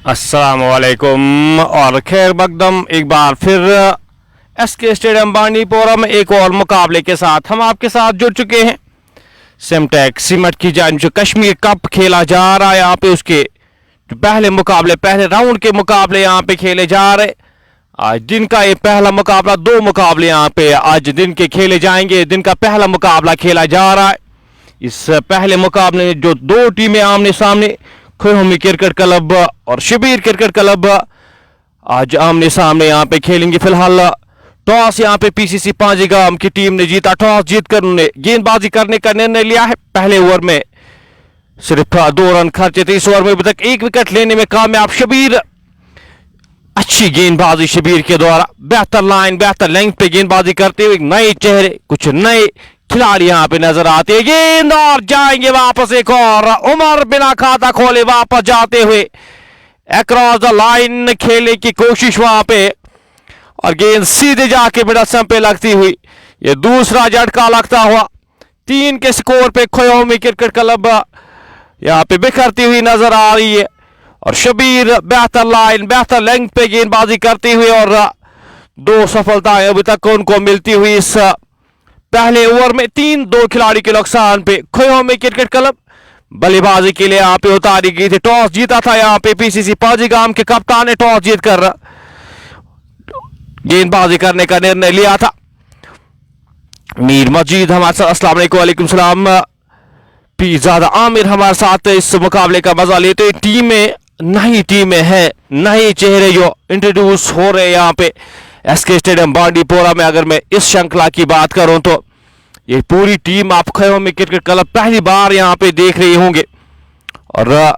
अस्सलामुअलैकुम और खैर मकदम एक बार फिर एसके स्टेडियम बांडीपोरा में एक और मुकाबले के साथ हम आपके साथ जुड़ चुके हैं। सिमटेक सीमेंट की जानिब जो कश्मीर कप खेला जा रहा है यहाँ पे उसके जो पहले राउंड के मुकाबले यहाँ पे खेले जा रहे। आज दिन का ये पहला मुकाबला, दो मुकाबले यहाँ पे आज दिन के खेले जाएंगे। दिन का पहला मुकाबला खेला जा रहा है। इस पहले मुकाबले में जो दो टीमें आमने सामने, खोहोमी क्रिकेट क्लब और शबीर क्रिकेट क्लब आज आमने सामने यहाँ पे खेलेंगे। फिलहाल टॉस यहाँ पे पीसीसी पांजीगाम की टीम ने जीता। टॉस जीतकर उन्होंने गेंदबाजी करने का निर्णय लिया है। पहले ओवर में सिर्फ 2 रन खर्चे थे। इस ओवर में अभी तक 1 विकेट लेने में कामयाब शबीर। अच्छी गेंदबाजी शबीर के द्वारा, बेहतर लाइन बेहतर लेंथ पे गेंदबाजी करते हुए नए चेहरे, कुछ नए खिलाड़ी यहाँ पे नजर आते हैं। गेंद और जाएंगे वापस, एक और उमर बिना खाता खोले वापस जाते हुए अक्रॉस द लाइन खेलने की कोशिश वहां पे, और गेंद सीधे जाके मिडल स्टंप पे लगती हुई ये दूसरा झटका लगता हुआ 3 के स्कोर पे खोहोमी क्रिकेट क्लब यहाँ पे बिखरती हुई नजर आ रही है। और शबीर बेहतर लाइन बेहतर लेंथ पे गेंदबाजी करती हुई और 2 सफलताएं अभी तक उनको मिलती हुई इस पहले ओवर में। 3-2 खिलाड़ी के नुकसान पे खोहोमी क्रिकेट क्लब बल्लेबाजी के लिए यहाँ पे उतारी गई थी। टॉस जीता था यहाँ पे पीसीसी पांजीगाम के कप्तान ने, टॉस जीतकर गेंदबाजी करने का निर्णय लिया था। मीर मजीद हमारे साथ, अस्सलाम वालेकुम सलाम। पीरजादा आमिर हमारे साथ इस मुकाबले का मजा लेते हैं। टीमें नई टीमें हैं, नए चेहरे जो इंट्रोड्यूस हो रहे हैं यहाँ पे एसके स्टेडियम बांडीपोरा में। अगर मैं इस श्रृंखला की बात करूं तो ये पूरी टीम आप खोहोमी क्रिकेट क्लब पहली बार यहाँ पे देख रहे होंगे। और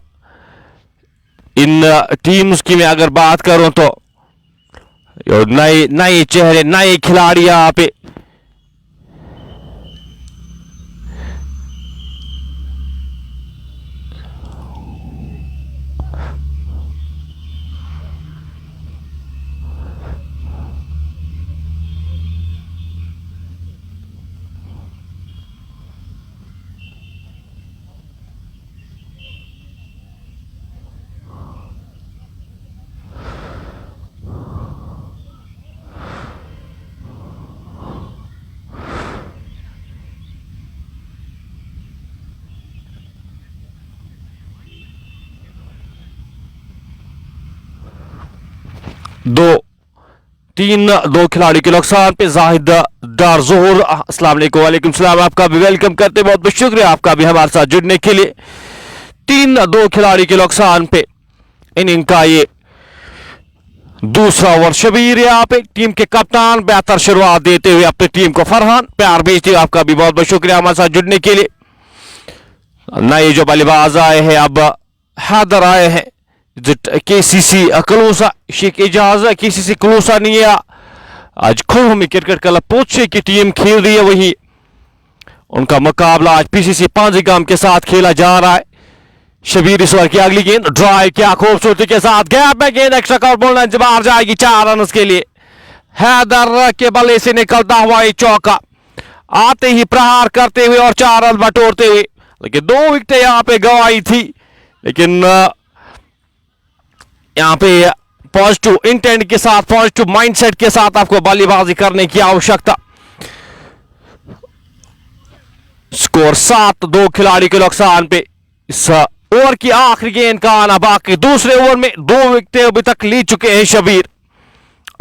इन टीम्स की मैं अगर बात करूं तो नए नए चेहरे, नए खिलाड़ी यहाँ पे दो खिलाड़ी के नुकसान पे जाहिद डार जोहर, अस्सलाम वालेकुम सलाम, आपका भी वेलकम करते, बहुत बहुत शुक्रिया आपका भी हमारे साथ जुड़ने के लिए। 3-2 खिलाड़ी के नुकसान पे इनिंग का ये दूसरा ओवर। शबीर यहाँ पे टीम के कप्तान बेहतर शुरुआत देते हुए अपनी टीम को फरहान प्यार भेजते हुए, आपका भी बहुत बहुत शुक्रिया हमारे साथ जुड़ने के लिए। नए जो बल्लेबाज आए हैं, अब हैदर आए हैं, केसीसी कलूसा, शेख एजाज केसीसी कलूसा नहीं है। आज खोहोमी क्रिकेट क्लब पोचे की टीम खेल रही है, वही उनका मुकाबला आज पीसीसी पांजीगाम के साथ खेला जा रहा है। शबीर इस ओवर की अगली गेंद ड्राइव, क्या खूबसूरती के साथ गैप में गेंद एक्स्ट्रा कवर बोलना बाहर जाएगी 4 रन के लिए। हैदर के बल्ले से निकलता हुआ ये चौका आते ही प्रहार करते हुए और 4 रन बटोरते हुए, लेकिन 2 विकेटें यहाँ पे गंवाई थी। लेकिन यहाँ पे पॉजिटिव इंटेंट के साथ, पॉजिटिव माइंडसेट के साथ आपको बल्लेबाजी करने की आवश्यकता। स्कोर 7-2 खिलाड़ी के नुकसान पे इस ओवर की आखिरी गेंद का आना बाकी। दूसरे ओवर में 2 विकेटें अभी तक ले चुके हैं शबीर,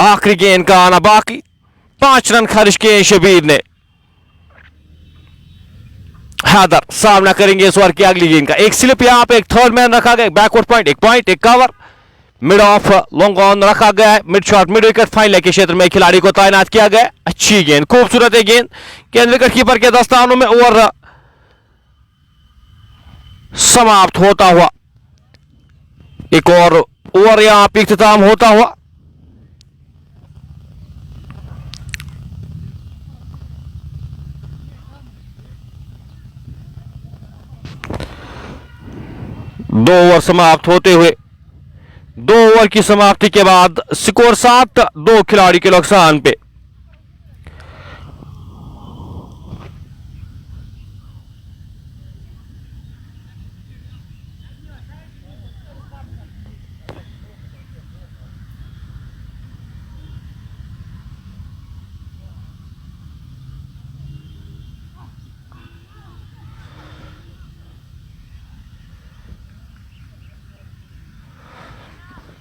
आखिरी गेंद का आना बाकी। 5 रन खर्च किए हैं शबीर ने। हैदर सामना करेंगे इस ओवर की अगली गेंद का। एक स्लिप यहाँ पे, एक थर्ड मैन रखा गया, बैकवर्ड पॉइंट, एक cover, mid of long on रखा गया है, mid shot mid wicket final के क्षेत्र में खिलाड़ी को तैनात किया गया है। अच्छी गेंद, खूबसूरत है गेंद, विकेट कीपर के दस्तानों में ओवर समाप्त होता हुआ, एक और ओवर यहां पे इख्तिताम होता हुआ। दो ओवर समाप्त होते हुए, 2 ओवर की समाप्ति के बाद स्कोर 7-2 खिलाड़ी के नुकसान पे।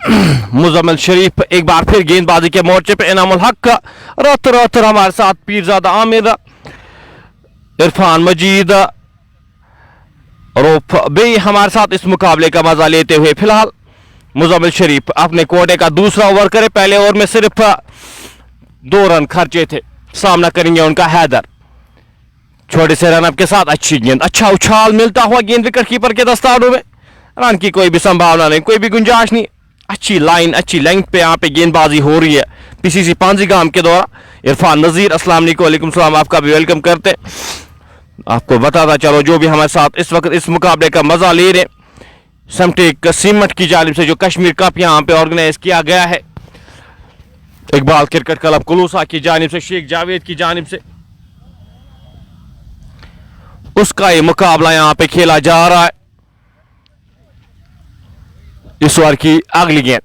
मुजम्मिल शरीफ एक बार फिर गेंदबाजी के मोर्चे पे, इनामुल हक रत हमारे साथ, पीरजादा आमिर, इरफान मजीद, रऊफ बे हमारे साथ इस मुकाबले का मजा लेते हुए। फिलहाल मुजम्मिल शरीफ अपने कोटे का दूसरा ओवर करे, पहले ओवर में सिर्फ 2 रन खर्चे थे। सामना करेंगे उनका हैदर, छोटे से रनअप के साथ अच्छी गेंद, अच्छा उछाल मिलता हुआ गेंद विकेट कीपर के दस्तानों में, रन की कोई भी संभावना नहीं, कोई भी गुंजाइश नहीं। अच्छी लाइन, अच्छी लेंथ पे यहाँ पे गेंदबाजी हो रही है पीसीसी पांजीगाम के द्वारा। इरफान नजीर, अस्सलाम वालेकुम सलाम, आपका भी वेलकम करते। आपको बताता चलो जो भी हमारे साथ इस वक्त इस मुकाबले का मजा ले रहे, सेमटेक सीमेंट की जानिब से जो कश्मीर कप यहाँ पे ऑर्गेनाइज किया गया है, इकबाल क्रिकेट क्लब कुलूसा की जानिब से, शेख जावेद की जानिब से, उसका ये मुकाबला यहाँ पे खेला जा रहा है। इस ओवर की अगली गेंद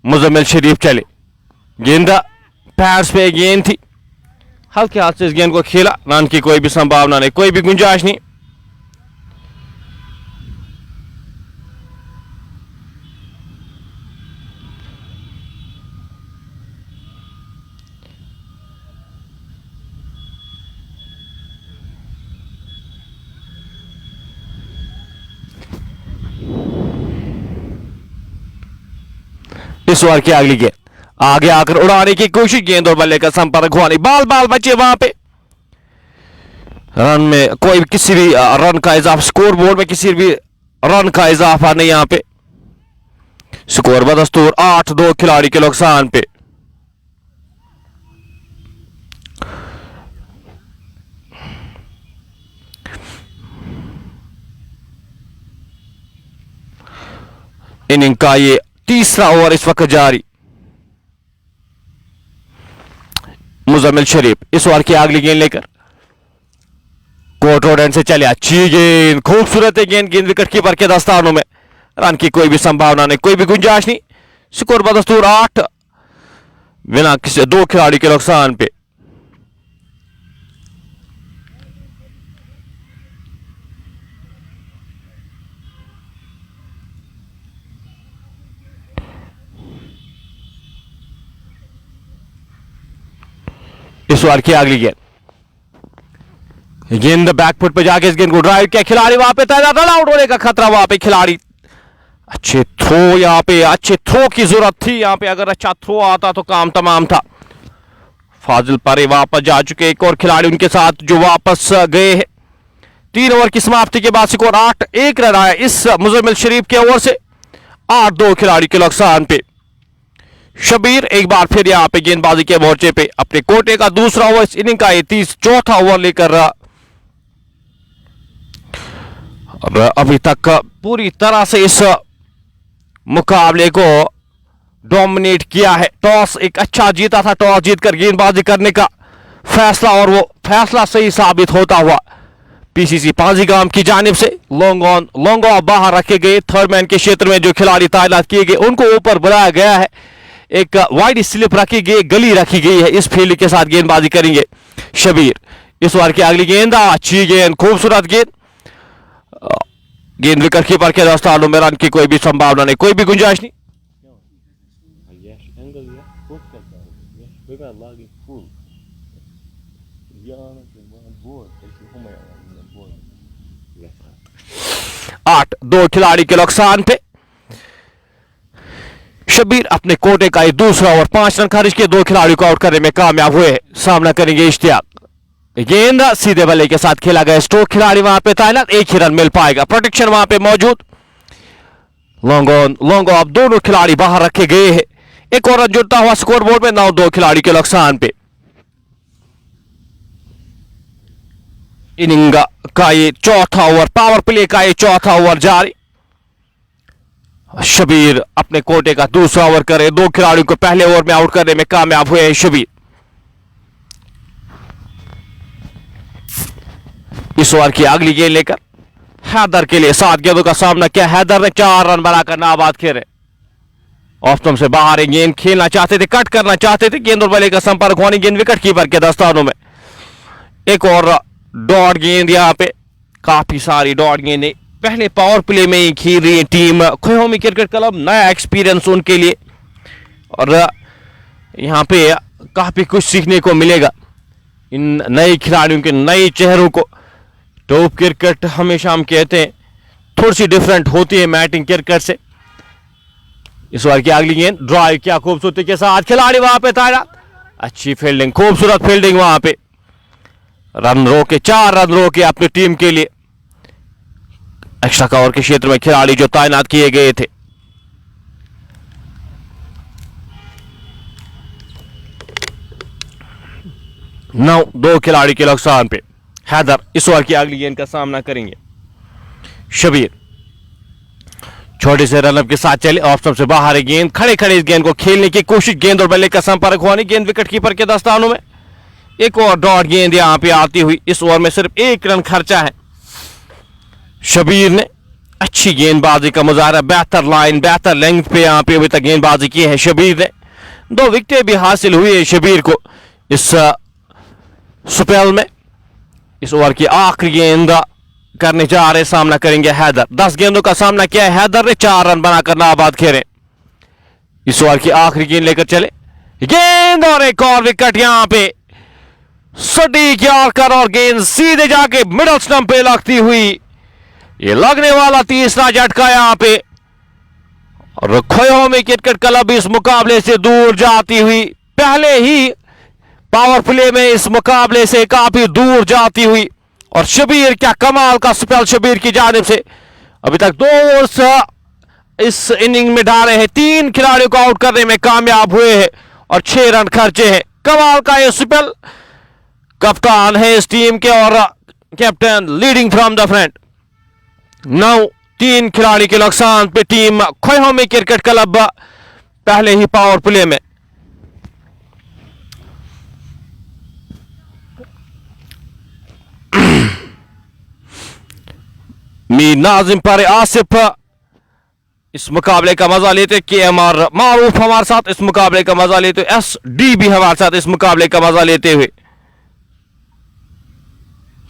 मुजम्मिल शरीफ चले, गेंदा पैड्स पे गेंद थी, हल्के हाथ से इस गेंद को खेला, रन की कोई भी संभावना नहीं, कोई भी गुंजाइश नहीं। इस ओवर की अगली गेंद आगे आकर उड़ाने की कोशिश, गेंद और बल्ले का संपर्क हुआ नहीं, बाल बाल बचे वहां पे। रन में कोई किसी भी रन का इजाफा, स्कोर बोर्ड में किसी भी रन का इजाफा नहीं यहां पे। स्कोर बदस्तूर 8-2 खिलाड़ी के नुकसान पे। इनिंग का ये तीसरा ओवर इस वक्त जारी। मुजम्मिल शरीफ इस ओवर की अगली गेंद लेकर कोर्ट रोड एंड से चले, अच्छी गेंद, खूबसूरत है गेंद, गेंद विकेट कीपर के दस्तानों में, रन की कोई भी संभावना नहीं, कोई भी गुंजाइश नहीं। स्कोर बदस्तूर 8 बिना किसी 2 खिलाड़ी के नुकसान पे। इस ओवर की अगली गेंद बैकफुट पे जाके इस गेंद को ड्राइव किया, खिलाड़ी वहां पे तैनात, रन आउट होने का खतरा वहां पे, खिलाड़ी अच्छे थ्रो, यहां पे अच्छे थ्रो की जरूरत थी, यहां पे अगर अच्छा थ्रो आता तो काम तमाम था। फाजिल परे वापस जा चुके, एक और खिलाड़ी उनके साथ जो वापस गए हैं। 3 ओवर की समाप्ति के बाद स्कोर 8-1 रन आया इस मुजम्मिल शरीफ के ओवर से, 8-2 खिलाड़ी के नुकसान पे। शबीर एक बार फिर यहां पे गेंदबाजी के मोर्चे पे, अपने कोटे का दूसरा ओवर, इस इनिंग का ये 34वां ओवर लेकर अभी तक पूरी तरह से इस मुकाबले को डोमिनेट किया है। टॉस एक अच्छा जीता था, टॉस जीतकर गेंदबाजी करने का फैसला, और वो फैसला सही साबित होता हुआ पीसीसी पांजीगाम की जानिब से लॉन्ग ऑफ बाहर रखे गए। थर्ड मैन के क्षेत्र में जो खिलाड़ी तैनात किए गए उनको ऊपर बुलाया गया है, एक वाइड स्लिप रखी गई, गली रखी गई है, इस फील्ड के साथ गेंदबाजी करेंगे शबीर। इस ओवर की अगली गेंद, अच्छी गेंद, खूबसूरत गेंद, गेंद विकेट कीपर के दस्तानों में, रन की कोई भी संभावना नहीं, कोई भी गुंजाइश नहीं। आठ 2 खिलाड़ी के नुकसान पे शबीर अपने कोटे का ये दूसरा ओवर, 5 रन खर्च के 2 खिलाड़ियों को आउट करने में कामयाब हुए। सामना करेंगे इश्तियाक, गेंद सीधे बल्ले के साथ खेला गया, स्ट्रोक खिलाड़ी वहां पे तैनात, एक ही रन मिल पाएगा, प्रोटेक्शन वहां पे मौजूद। लॉन्ग ऑफ, दोनों खिलाड़ी बाहर रखे गए हैं, एक और रन जुड़ता हुआ स्कोर बोर्ड में, 9-2 खिलाड़ी के नुकसान पे। इनिंग का ये चौथा ओवर, पावर प्ले का ये चौथा ओवर जारी। शबीर अपने कोटे का दूसरा ओवर करे, 2 खिलाड़ियों को पहले ओवर में आउट करने में कामयाब हुए हैं शबीर। इस ओवर की अगली गेंद लेकर हैदर के लिए 7 गेंदों का सामना किया, हैदर ने 4 रन बनाकर नाबाद खेले। ऑफ स्टंप से बाहर एक गेंद खेलना चाहते थे, कट करना चाहते थे, गेंद और बल्ले का संपर्क होने, गेंद विकेट कीपर के दस्तानों में। एक और डॉट गेंद, यहां पे काफी सारी डॉट गेंदें पहले पावर प्ले में ही खेल रही है टीम खयोमी क्रिकेट क्लब, नया एक्सपीरियंस उनके लिए और यहाँ पे काफी कुछ सीखने को मिलेगा इन नए खिलाड़ियों के, नए चेहरों को। टॉप क्रिकेट हमेशा हम कहते हैं थोड़ी सी डिफरेंट होती है मैटिंग क्रिकेट से। इस बार की अगली गेंद ड्राइव, क्या खूबसूरती के साथ खिलाड़ी वहां पे तैनात, अच्छी फील्डिंग, खूबसूरत फील्डिंग, वहां पे रन रोके, 4 रन रोके अपनी टीम के लिए। एक्स्ट्रा कवर के क्षेत्र में खिलाड़ी जो तैनात किए गए थे। नौ 2 खिलाड़ी के नुकसान पे हैदर इस ओवर की अगली गेंद का सामना करेंगे। शबीर छोटे से रनअप के साथ चले, ऑफ से बाहर है गेंद, खड़े खड़े इस गेंद को खेलने की कोशिश, गेंद और बल्ले का संपर्क हुआ नहीं, गेंद विकेट कीपर के दस्तानों में। एक और डॉट गेंद यहां पे आती हुई, इस ओवर में सिर्फ 1 रन खर्चा है। शबीर ने अच्छी गेंदबाजी का मुजाहरा, बेहतर लाइन, बेहतर लेंथ पे यहां पे अभी तक गेंदबाजी की है शबीर ने। 2 विकेटें भी हासिल हुई है शबीर को इस स्पेल में। इस ओवर की आखिरी गेंद करने जा रहे, सामना करेंगे हैदर। 10 गेंदों का सामना किया है हैदर ने, 4 रन बनाकर नाबाद खेले। इस ओवर की आखिरी गेंद लेकर चले, गेंद और एक और विकेट यहां पे सटीक यार्कर और गेंद सीधे जाके मिडल स्टंप पे लगती हुई, ये लगने वाला तीसरा झटका यहां पे। और खयोमी क्रिकेट क्लब इस मुकाबले से दूर जाती हुई, पहले ही पावर प्ले में इस मुकाबले से काफी दूर जाती हुई। और शबीर, क्या कमाल का स्पेल शबीर की जानिब से। अभी तक 2 ओवर्स इस इनिंग में डाले हैं, 3 खिलाड़ियों को आउट करने में कामयाब हुए हैं और 6 रन खर्चे हैं। कमाल का ये स्पेल, कप्तान है इस टीम के और captain leading from the front. 9-3 खिलाड़ी के नुकसान पे टीम खयोमी क्रिकेट क्लब पहले ही पावर प्ले में। मीर नाजिम पर आसिफ इस मुकाबले का मजा लेते, KMR मारूफ हमारे साथ इस मुकाबले का मजा लेते, SD भी हमारे साथ इस मुकाबले का मजा लेते हुए।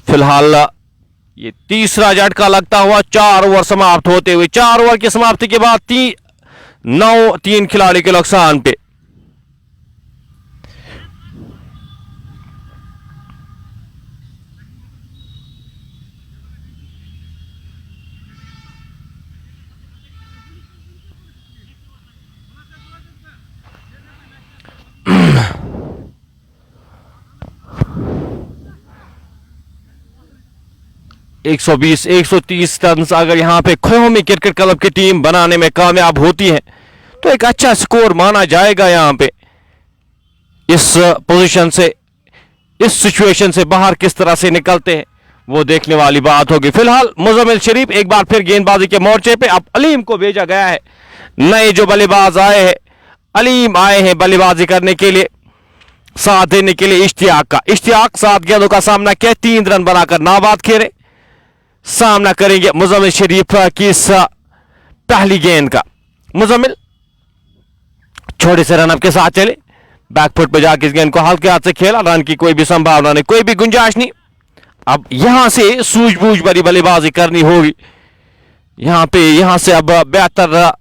फिलहाल ये तीसरा झटका लगता हुआ 4 ओवर समाप्त होते हुए, 4 ओवर की समाप्ति के बाद 9-3 खिलाड़ी के नुकसान पे। एक 120-130 रन अगर यहां पे खयोमी क्रिकेट क्लब की टीम बनाने में कामयाब होती है तो एक अच्छा स्कोर माना जाएगा। यहां पे इस पोजीशन से, इस सिचुएशन से बाहर किस तरह से निकलते हैं वो देखने वाली बात होगी। फिलहाल मुजम्मिल शरीफ एक बार फिर गेंदबाजी के मोर्चे पे, अब अलीम को भेजा गया है। नए जो बल्लेबाज आए हैं, अलीम आए हैं बल्लेबाजी करने के लिए, साथ देने के लिए इश्तियाक का। इश्तियाक 7 गेंदों का सामना किया, 3 रन बनाकर नाबाद खेले। सामना करेंगे मुजम्मिल शरीफ की इस पहली गेंद का। मुजम्मिल छोटे से रनअप के साथ चले, बैकफुट पे जाकर इस गेंद को हल्के हाथ से खेला, रन की कोई भी संभावना नहीं, कोई भी गुंजाइश नहीं। अब यहां से सूझबूझ भरी बल्लेबाजी करनी होगी। यहां से अब बेहतर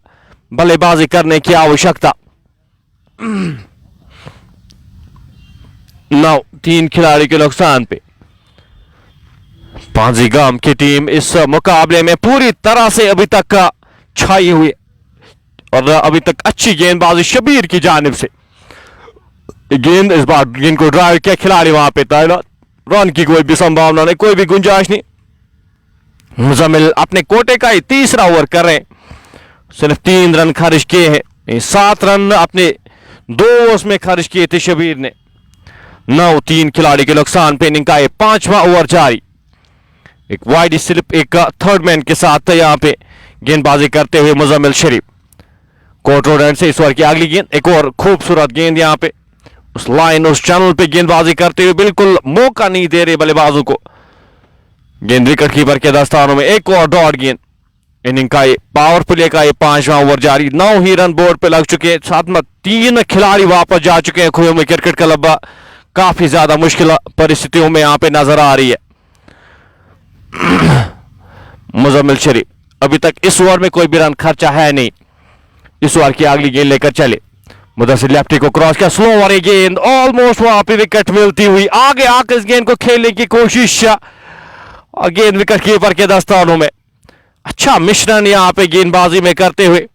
बल्लेबाजी करने की आवश्यकता। 9-3 खिलाड़ी के नुकसान पे पांजीगाम की टीम इस मुकाबले में पूरी तरह से अभी तक छाई हुई और अभी तक अच्छी गेंदबाजी शबीर की जानिब से। गेंद इस बार गेंद को ड्राइव किया, खिलाड़ी वहां पे तैनात, रन की कोई भी संभावना नहीं, कोई भी गुंजाइश नहीं। मुजम्मिल अपने कोटे का ही तीसरा ओवर कर रहे हैं, सिर्फ 3 रन खर्च किए हैं। 7 रन अपने 2 ओवर्स में खर्च किए थे शबीर ने। 9-3 खिलाड़ी के नुकसान पे इनिंग का 5वां ओवर जारी। एक वाइड स्लिप, एक थर्ड मैन के साथ यहां पे गेंदबाजी करते हुए मुजम्मिल शरीफ। कोर्ट रोड एंड से इस ओवर की अगली गेंद, एक और खूबसूरत गेंद यहां पे उस लाइन, उस चैनल पे गेंदबाजी करते हुए बिल्कुल मौका नहीं दे रहे बल्लेबाजों को। गेंद विकेट कीपर के दस्तानों में, एक और डॉट गेंद। इनिंग का पावर प्ले का 5वां ओवर जारी। 9 ही रन बोर्ड पे लग चुके हैं, साथ में 3 खिलाड़ी वापस जा चुके हैं। खयोमी क्रिकेट क्लब काफी ज्यादा मुश्किल परिस्थितियों में यहां पे नजर आ रही है। मुजम्मिल शरीफ अभी तक इस ओवर में कोई भी रन खर्चा है नहीं। इस ओवर की अगली गेंद लेकर चले। मुदस्सिर लेफ्टी को क्रॉस किया, स्लो ओवर गेंद, ऑलमोस्ट वहां पे विकेट मिलती हुई। आगे आकर इस गेंद को खेलने की कोशिश और गेंद विकेट कीपर के दस्तानों में। अच्छा मिश्रण यहां पे गेंदबाजी में करते हुए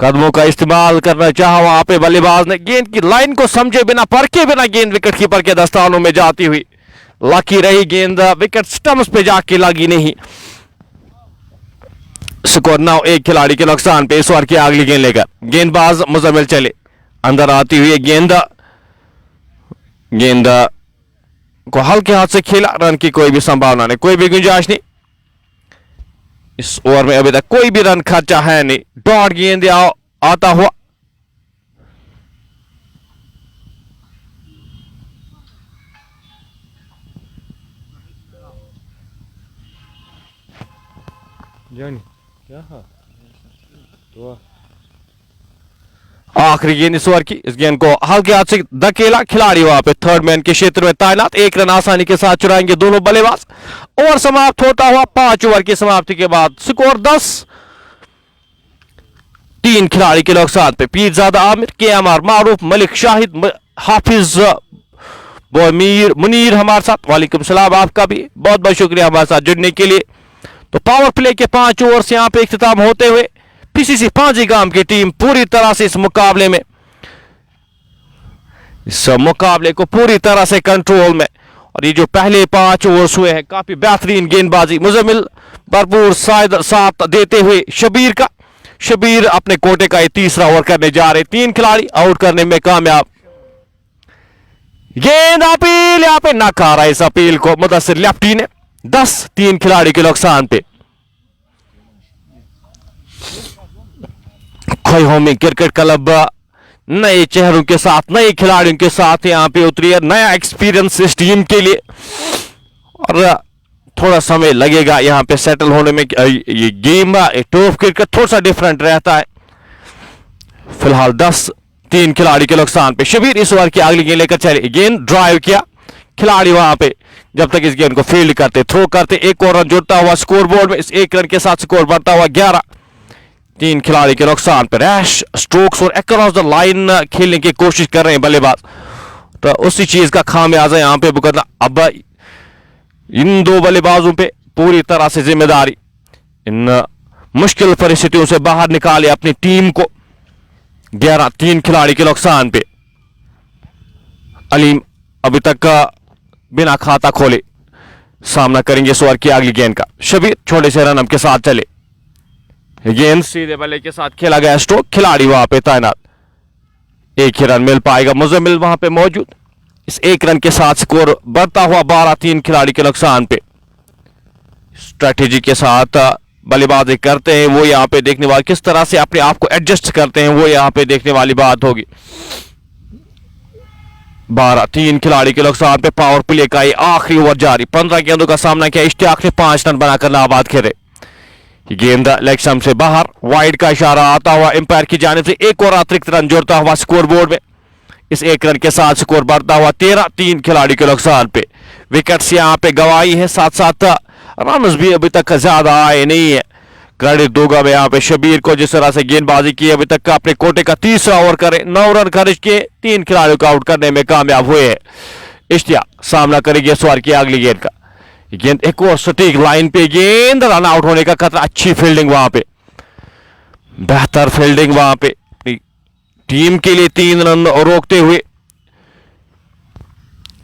कदमों का इस्तेमाल करना चाहा वहां पे बल्लेबाज ने। गेंद की लाइन को समझे बिना, परखे बिना गेंद विकेट कीपर के दस्तानों में जाती हुई। लकी रही गेंद, विकेट स्टंप्स पे जाके लगी नहीं। स्कोर 9, एक खिलाड़ी के नुकसान पे। इस ओवर की अगली गेंद लेकर गेंदबाज मुजम्मिल चले। अंदर आती हुई गेंद को हल्के हाथ से खेला, रन की कोई भी संभावना नहीं, कोई भी गुंजाइश नहीं। इस ओवर में अभी तक कोई भी रन खर्चा है नहीं। डॉट गेंद आता हुआ आखिरी गेंद इस ओवर की। इस गेंद को हल्के हाथ से धकेला, खिलाड़ी वहां पे थर्ड मैन के क्षेत्र में तैनात। एक रन आसानी के साथ चुराएंगे दोनों बल्लेबाज। ओवर समाप्त होता हुआ 5 ओवर की समाप्ति के बाद स्कोर 10, 3 खिलाड़ी के नुकसान पे। पीरजादा आमिर, KMR मारूफ, मलिक शाहिद, हाफिज मुनीर हमारे साथ। वालेकुम सलाम, आपका भी बहुत बहुत शुक्रिया हमारे साथ जुड़ने के लिए। तो पावर प्ले के 5 ओवर से यहां पे इख्तिताम होते हुए PCC पांजीगाम की टीम पूरी तरह से इस मुकाबले को पूरी तरह से कंट्रोल में। और ये जो पहले 5 ओवर्स हुए हैं, काफी बेहतरीन गेंदबाजी। मुजम्मिल भरपूर साथ देते हुए शबीर अपने कोटे का ये तीसरा ओवर करने जा रहे। 3 खिलाड़ी आउट करने में कामयाब। गेंद अपील यहां पे नकारा इस अपील को मुदस्सिर लेफ्टी ने। 10, 3 खिलाड़ी के नुकसान पे। खोई होमी क्रिकेट क्लब नए चेहरों के साथ, नए खिलाड़ियों के साथ यहां पे उतरी है। नया एक्सपीरियंस इस टीम के लिए और थोड़ा समय लगेगा यहां पे सेटल होने में। ये गेम टर्फ क्रिकेट थोड़ा सा डिफरेंट रहता है। फिलहाल 10, 3 खिलाड़ी के नुकसान पे। शबीर इस ओवर की अगली गेंद लेकर चले। गेंद ड्राइव किया, खिलाड़ी वहां पे जब तक इस गेंद को फील्ड करते, थ्रो करते, एक और रन जुड़ता हुआ स्कोर बोर्ड में। इस एक रन के साथ स्कोर बढ़ता हुआ 11, 3 खिलाड़ी के नुकसान पर। रैश स्ट्रोक्स और अक्रॉस द लाइन खेलने की कोशिश कर रहे हैं बल्लेबाज, तो उसी चीज का खामियाजा यहां पे भुगतना। अब इन 2 बल्लेबाजों पे पूरी तरह से जिम्मेदारी, इन मुश्किल परिस्थितियों से बाहर निकाले अपनी टीम को। 11, 3 खिलाड़ी के नुकसान पे। अलीम अभी तक बिना खाता खोले सामना करेंगे इस ओवर की अगली गेंद का। शबीर छोटे से रन के साथ चले। गेंद सीधे बल्ले के साथ खेला गया स्ट्रोक, खिलाड़ी वहां पे तैनात। एक ही रन मिल पाएगा, मुजम्मिल वहां पे मौजूद। इस एक रन के साथ स्कोर बढ़ता हुआ 12, 3 खिलाड़ी के नुकसान पे। स्ट्रेटेजी के साथ बल्लेबाजी करते हैं वो यहां पे देखने वाले, किस तरह से अपने आप को एडजस्ट करते हैं वो यहां पे देखने वाली बात होगी। 12, 3 खिलाड़ी के नुकसान पे। पावर प्ले का ये आखिरी ओवर जारी। 15 गेंदों का सामना किया इश्तियाक ने, 5 रन बनाकर नाबाद खेले। गेंद लेग स्टंप से बाहर, वाइड का इशारा आता हुआ एम्पायर की जानिब से। एक और अतिरिक्त रन जुड़ता हुआ स्कोर बोर्ड में। इस एक रन के साथ स्कोर बढ़ता हुआ 13, 3 खिलाड़ी के नुकसान पे। विकेट्स यहां पे गवाई है, साथ साथ रन भी अभी तक ज्यादा आए नहीं है। क्रेडिट दूंगा मैं यहां पे शबीर को, जिस तरह से गेंदबाजी की अभी तक अपने कोटे का तीसरा ओवर करे। 9 रन खर्च किए, 3 खिलाड़ियों को आउट करने में कामयाब हुए हैं। इश्तियाक सामना करेगी इस ओवर की अगली गेंद का। गेंद एक और सटीक लाइन पे गेंद, रन आउट होने का खतरा। अच्छी फील्डिंग वहां पे, बेहतर फील्डिंग वहां पे टीम के लिए। 3 रन रोकते हुए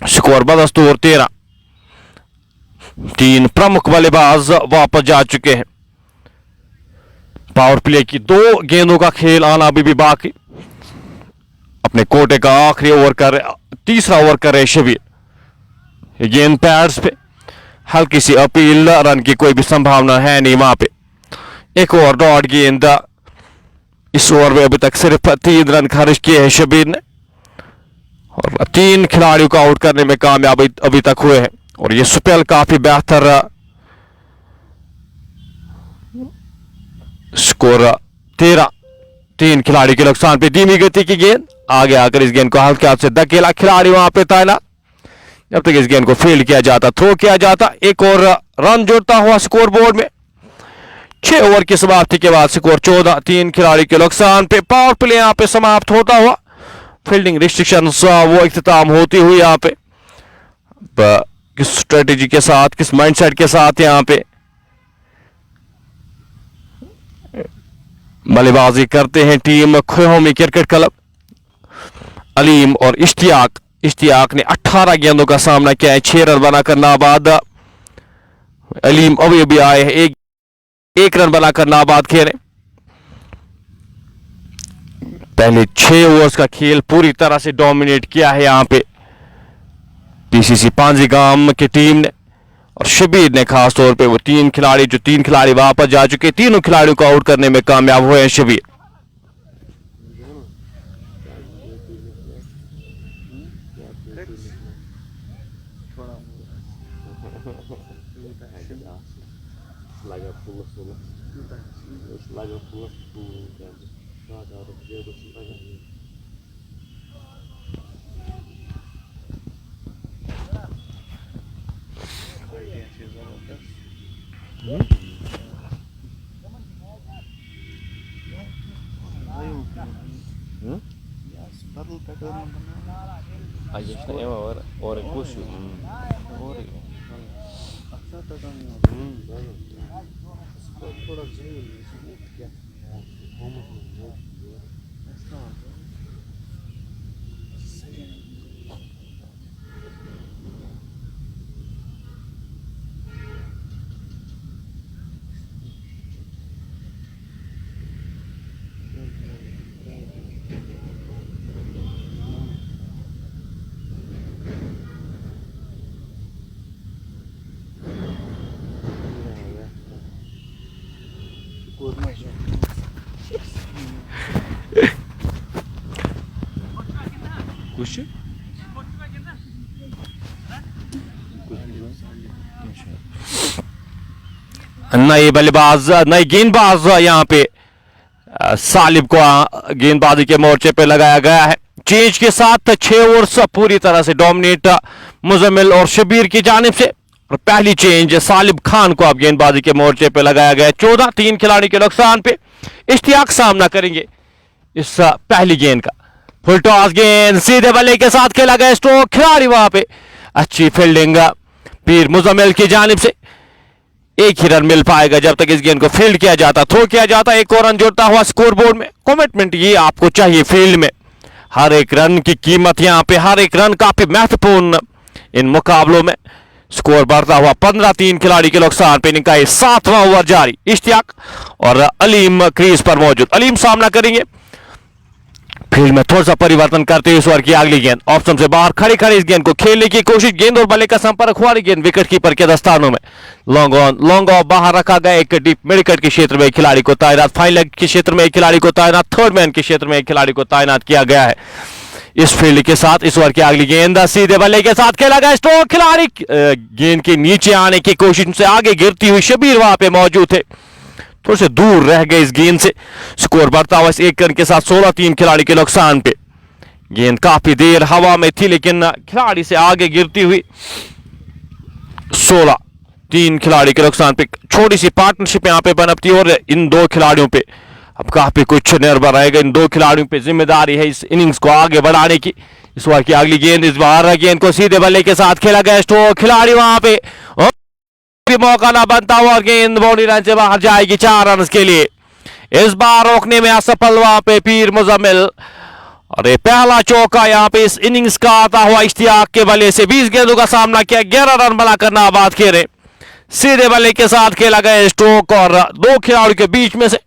स्कोर बदस्तूर 13। 3 प्रमुख बल्लेबाज वापस जा चुके हैं। पावर प्ले की 2 गेंदों का खेल आना अभी भी बाकी। अपने कोटे का आखिरी ओवर कर, तीसरा ओवर कर रहे शबीर। गेंद पैड्स पे, हल्की सी अपील, रन की कोई भी संभावना है नहीं वहां पे। एक और डॉट गेंद। इस ओवर में अभी तक सिर्फ 3 रन खर्च किए हैं शबीर ने और 3 खिलाड़ियों को आउट करने में कामयाब अभी तक हुए हैं। और ये स्पेल काफी बेहतर। स्कोर 13, 3 खिलाड़ी के नुकसान पे। धीमी गति की गेंद, आगे आकर इस गेंद को हल्के हाथ से धकेला, खिलाड़ी वहां पे तैनात। जब तक इस गेंद को फील्ड किया जाता, थ्रो किया जाता। एक और रन जुड़ता हुआ स्कोर बोर्ड में। 6 ओवर की समाप्ति के बाद स्कोर 14, 3 खिलाड़ी के नुकसान पे पावर प्ले यहाँ पे समाप्त होता हुआ। फील्डिंग रिस्ट्रिक्शंस वो इख्तिताम होती हुई यहाँ पे किस स्ट्रेटेजी के साथ, किस माइंडसेट के साथ यहाँ पे बल्लेबाजी करते हैं team Khohomi cricket club. Aleem और इश्तियाक ने 18 गेंदों का सामना किया है, 6 रन बनाकर नाबाद। अलीम अभी अभी आए हैं, एक रन बनाकर नाबाद खेले। पहले 6 ओवर्स का खेल पूरी तरह से डोमिनेट किया है यहाँ पे पीसीसी पांजीगाम की टीम ने, और शबीर ने खास तौर पे वो 3 खिलाड़ी वापस जा चुके, तीनों खिलाड़ियों को आउट करने में कामयाब हुए हैं शबीर। कुछ नए बल्लेबाज, नए गेंदबाज यहाँ पे सालिब को गेंदबाजी के मोर्चे पे लगाया गया है। चेंज के साथ 6 ओवर्स पूरी तरह से डोमिनेट मुजम्मिल और शबीर की जानिब से, और पहली चेंज सालिब खान को अब गेंदबाजी के मोर्चे पे लगाया गया है। 14, 3 खिलाड़ी के नुकसान पे इश्तियाक सामना करेंगे इस पहली गेंद का। फुल टॉस गेंद सीधे बल्ले के साथ खेला गया स्ट्रोक, खिलाड़ी वहां पे अच्छी फील्डिंग पीर मुजम्मिल की जानिब से। एक ही रन मिल पाएगा जब तक इस गेंद को फील्ड किया जाता, थ्रो किया जाता। एक और रन जुड़ता हुआ स्कोर बोर्ड में। कमिटमेंट ये आपको चाहिए फील्ड में, हर एक रन की कीमत यहाँ पे, हर एक रन काफी महत्वपूर्ण इन मुकाबलों में। स्कोर बढ़ता हुआ 15, 3 खिलाड़ी के नुकसान पे। इनका 7वां ओवर जारी। इश्तियाक और अलीम क्रीज पर मौजूद। अलीम सामना करेंगे, फील्ड में थोड़ा सा परिवर्तन करते हुए इस ओवर की अगली गेंद ऑप्शन से बाहर खड़े खड़े इस गेंद को खेलने की कोशिश। गेंद और बल्ले का संपर्क हुआ, गेंद विकेट कीपर के दस्तानों में। लॉन्ग ऑन, लॉन्ग ऑफ बाहर रखा गया। एक डीप मिड विकेट के क्षेत्र में एक खिलाड़ी को तैनात, फाइन लेग के क्षेत्र में एक खिलाड़ी को तैनात, थर्ड मैन के क्षेत्र में एक खिलाड़ी को तैनात किया गया है। इस फील्ड के साथ इस ओवर की अगली गेंद सीधे बल्ले के साथ खेला गया स्ट्रोक, खिलाड़ी गेंद के नीचे आने की कोशिश से आगे गिरती हुई शबीर वहां पे मौजूद थे, थोड़े से दूर रह गए इस गेंद से। स्कोर बढ़ता हुआ इस 1 रन के साथ 16, 3 खिलाड़ी के नुकसान पे। गेंद काफी देर हवा में थी लेकिन खिलाड़ी से आगे गिरती हुई 16, 3 खिलाड़ी के नुकसान पे। छोटी सी पार्टनरशिप यहां पे बनती है और इन 2 खिलाड़ियों पे अब काफी कुछ निर्भर रहेगा। इन 2 खिलाड़ियों पे जिम्मेदारी है इस इनिंग्स को आगे बढ़ाने की। इस बार की अगली गेंद, इस बार गेंद को सीधे बल्ले के साथ खेला गया स्ट्रोक, खिलाड़ी वहां पे मौका ना बनता हुआ और गेंद बाउंड्री लाइन से बाहर जाएगी 4 रन के लिए। इस बार रोकने में असफल वहां पे पीर मुजम्मिल, और ये पहला चौका यहाँ पे इस इनिंग्स का आता हुआ इश्तियाक के बल्ले से। 20 गेंदों का सामना किया, 11 रन बनाकर नाबाद खेले। सीधे बल्ले के साथ खेला गया स्ट्रोक और 2 खिलाड़ियों के बीच में से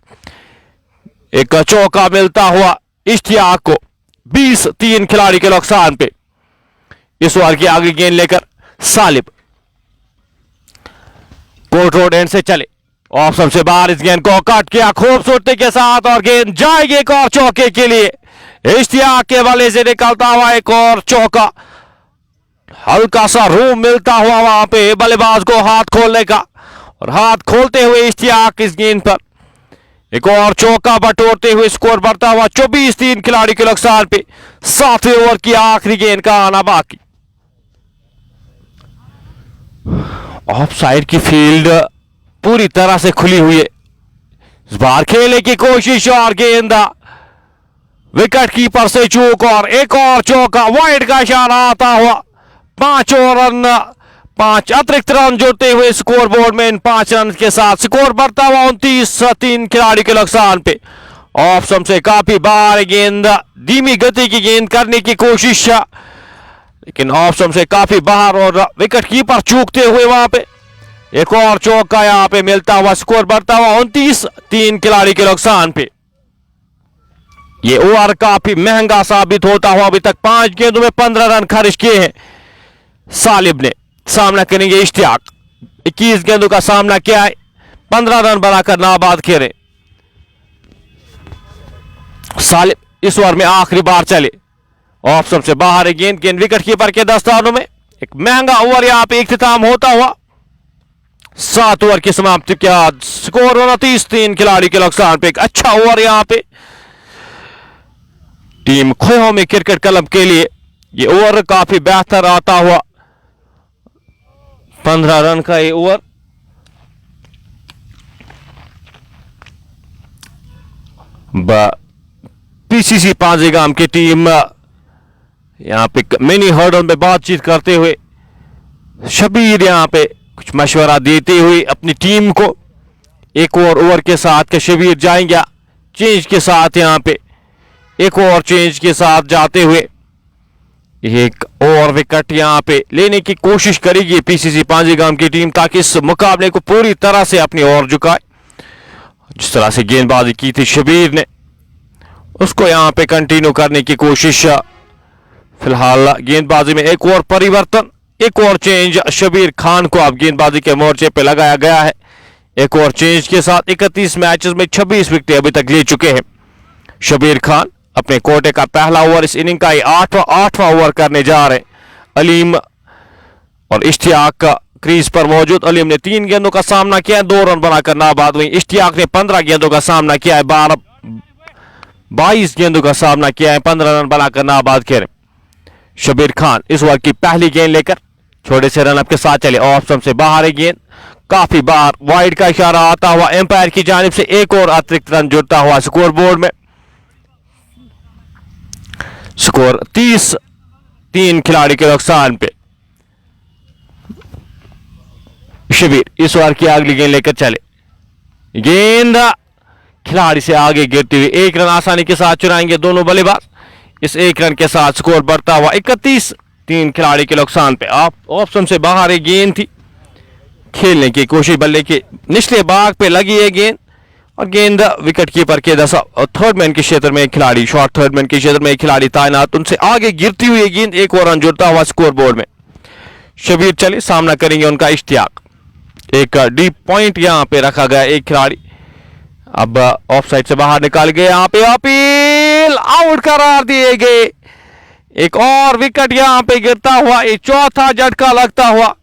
एक चौका मिलता हुआ इश्तियाक को। 20, 3 खिलाड़ी के नुकसान पे। इस ओवर की आगे गेंद लेकर सालिब कोर्ट रोड एंड से चले, ऑप्शन से बाहर इस गेंद को कट किया खूबसूरती के साथ और गेंद जाएगी एक और चौके के लिए। इश्तियाक के बल्ले से निकलता हुआ एक और चौका, हल्का सा रूम मिलता हुआ वहां पे बल्लेबाज को हाथ खोलने का, और हाथ खोलते हुए इश्तियाक इस गेंद पर एक और चौका बटोरते हुए स्कोर बढ़ता हुआ 24, 3 खिलाड़ी के नुकसान पे। 7वें ओवर की आखिरी गेंद का आना बाकी। ऑफ साइड की फील्ड पूरी तरह से खुली हुई है। इस बार खेलने की कोशिश और गेंद विकेट कीपर से चूक और एक और चौका, वाइड का इशारा आता हुआ। 5 और रन, 5 अतिरिक्त रन जोड़ते हुए स्कोर बोर्ड में इन 5 रन के साथ स्कोर बढ़ता हुआ 29-3 खिलाड़ी के नुकसान पे। ऑफ स्टंप से काफी बार गेंद, धीमी गति की गेंद करने की कोशिश, लेकिन ऑफ स्टंप से काफी बाहर और विकेट कीपर चूकते हुए वहां पे एक और चौका यहां पे मिलता हुआ, स्कोर बढ़ता हुआ 29-3 खिलाड़ी के नुकसान पे। ये ओवर काफी महंगा साबित होता हुआ। अभी तक 5 गेंदों में 15 रन खर्च किए हैं सालिब ने। सामना करेंगे इश्तियाक, 21 गेंदों का सामना किया है, 15 रन बनाकर नाबाद खेले। सालिब इस ओवर में आखिरी बार चले, ऑफ स्टंप से बाहर है गेंद, विकेट कीपर के दस्तानों में। एक महंगा ओवर यहां पे इख्तिताम होता हुआ। 7 ओवर की समाप्ति के बाद स्कोर 29-3 खिलाड़ी के नुकसान पे। एक अच्छा ओवर यहां पे टीम खोहों में क्रिकेट क्लब के लिए ये ओवर काफी बेहतर आता हुआ। 15 रन का ये ओवर। पीसीसी पांजीगाम की टीम यहां पे मिनी हर्डल में बातचीत करते हुए शबीर यहां पे कुछ मशवरा देते हुए अपनी टीम को एक और ओवर के साथ के शबीर जाएंगे चेंज के साथ, यहां पे एक और चेंज के साथ जाते हुए एक और विकेट यहां पे लेने की कोशिश करेगी पीसीसी पांजीगाम की टीम, ताकि इस मुकाबले को पूरी तरह से अपनी ओर झुकाए। जिस तरह से गेंदबाजी की थी शबीर ने, उसको यहां पे कंटिन्यू करने की कोशिश। फिलहाल गेंदबाजी में एक और परिवर्तन, एक और चेंज। शबीर खान को अब गेंदबाजी के मोर्चे पे लगाया गया है। एक और चेंज के साथ 31 मैचेस में 26 विकेट अभी तक ले चुके हैं शबीर खान। अपने कोटे का पहला ओवर, इस इनिंग का 8वां ओवर करने जा रहे हैं। अलीम और इश्तियाक का क्रीज पर मौजूद। अलीम ने 3 गेंदों का सामना किया, 2 रन बनाकर नाबाद हुई। इश्तियाक ने 15 गेंदों का सामना किया है, 22 गेंदों का सामना किया है, 15 रन बनाकर नाबाद खेले। शबीर खान इस ओवर की पहली गेंद लेकर छोटे से रनअप के साथ चले। ऑफ स्टंप से बाहर है गेंद, काफी बार वाइड का इशारा आता हुआ। एम्पायर की जानिब से एक और अतिरिक्त रन जुड़ता हुआ स्कोर बोर्ड में। स्कोर 30-3 खिलाड़ी के नुकसान पे। शबीर इस ओवर की अगली गेंद लेकर चले। गेंद खिलाड़ी से आगे गिरती हुई, 1 रन आसानी के साथ चुराएंगे दोनों बल्लेबाज। इस 1 रन के साथ स्कोर बढ़ता हुआ 31-3 खिलाड़ी के नुकसान पे। ऑप्शन से बाहर एक गेंद थी, खेलने की कोशिश बल्ले के निचले भाग पे लगी है गेंद, और गेंद विकेट कीपर के थर्ड मैन के क्षेत्र में एक खिलाड़ी, शॉर्ट थर्ड मैन के क्षेत्र में एक खिलाड़ी तैनात, उनसे आगे गिरती हुई गेंद, एक और रन जुड़ता हुआ स्कोर बोर्ड में। शबीर चले, सामना करेंगे उनका इश्तियाक। एक डीप पॉइंट यहां पे रखा गया, एक खिलाड़ी अब ऑफ साइड से बाहर निकाल गए। यहां पे अपील आउट करार दिए गए। एक और विकेट यहां पे गिरता हुआ, एक चौथा झटका लगता हुआ।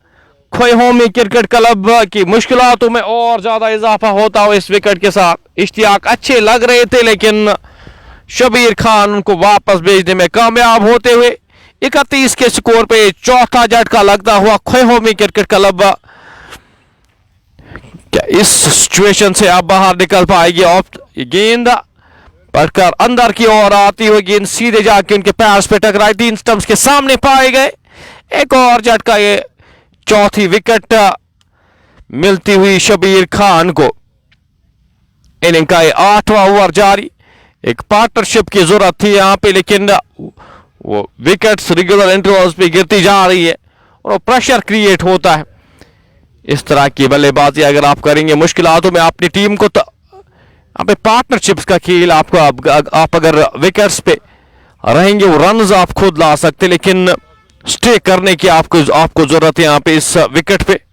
खोहोमी क्रिकेट क्लब की मुश्किलातों में और ज्यादा इजाफा होता हुआ इस विकेट के साथ। इश्तियाक अच्छे लग रहे थे, लेकिन शबीर खान उनको वापस भेजने में कामयाब होते हुए 31 के स्कोर पे चौथा झटका लगता हुआ खोहोमी क्रिकेट क्लब क्या इस सिचुएशन से अब बाहर निकल पाएगी। गेंद पड़कर अंदर की ओर आती हुई गेंद सीधे जाके उनके पैर पे टकराई, 3 स्टंप्स के सामने पाए गए। एक और झटका, ये चौथी विकेट मिलती हुई शबीर खान को। इनिंग का 8वां ओवर जारी। एक पार्टनरशिप की जरूरत थी यहां पे, लेकिन वो विकेट्स रेगुलर इंटरवल्स पे गिरती जा रही है और प्रेशर क्रिएट होता है। इस तरह की बल्लेबाजी अगर आप करेंगे मुश्किलातों में अपनी टीम को, तो यहाँ पे पार्टनरशिप्स का खेल आपको, आप अगर विकेट्स पे रहेंगे वो रन्स आप खुद ला सकते, लेकिन स्टे करने की आपको जरूरत है यहां पे इस विकेट पे।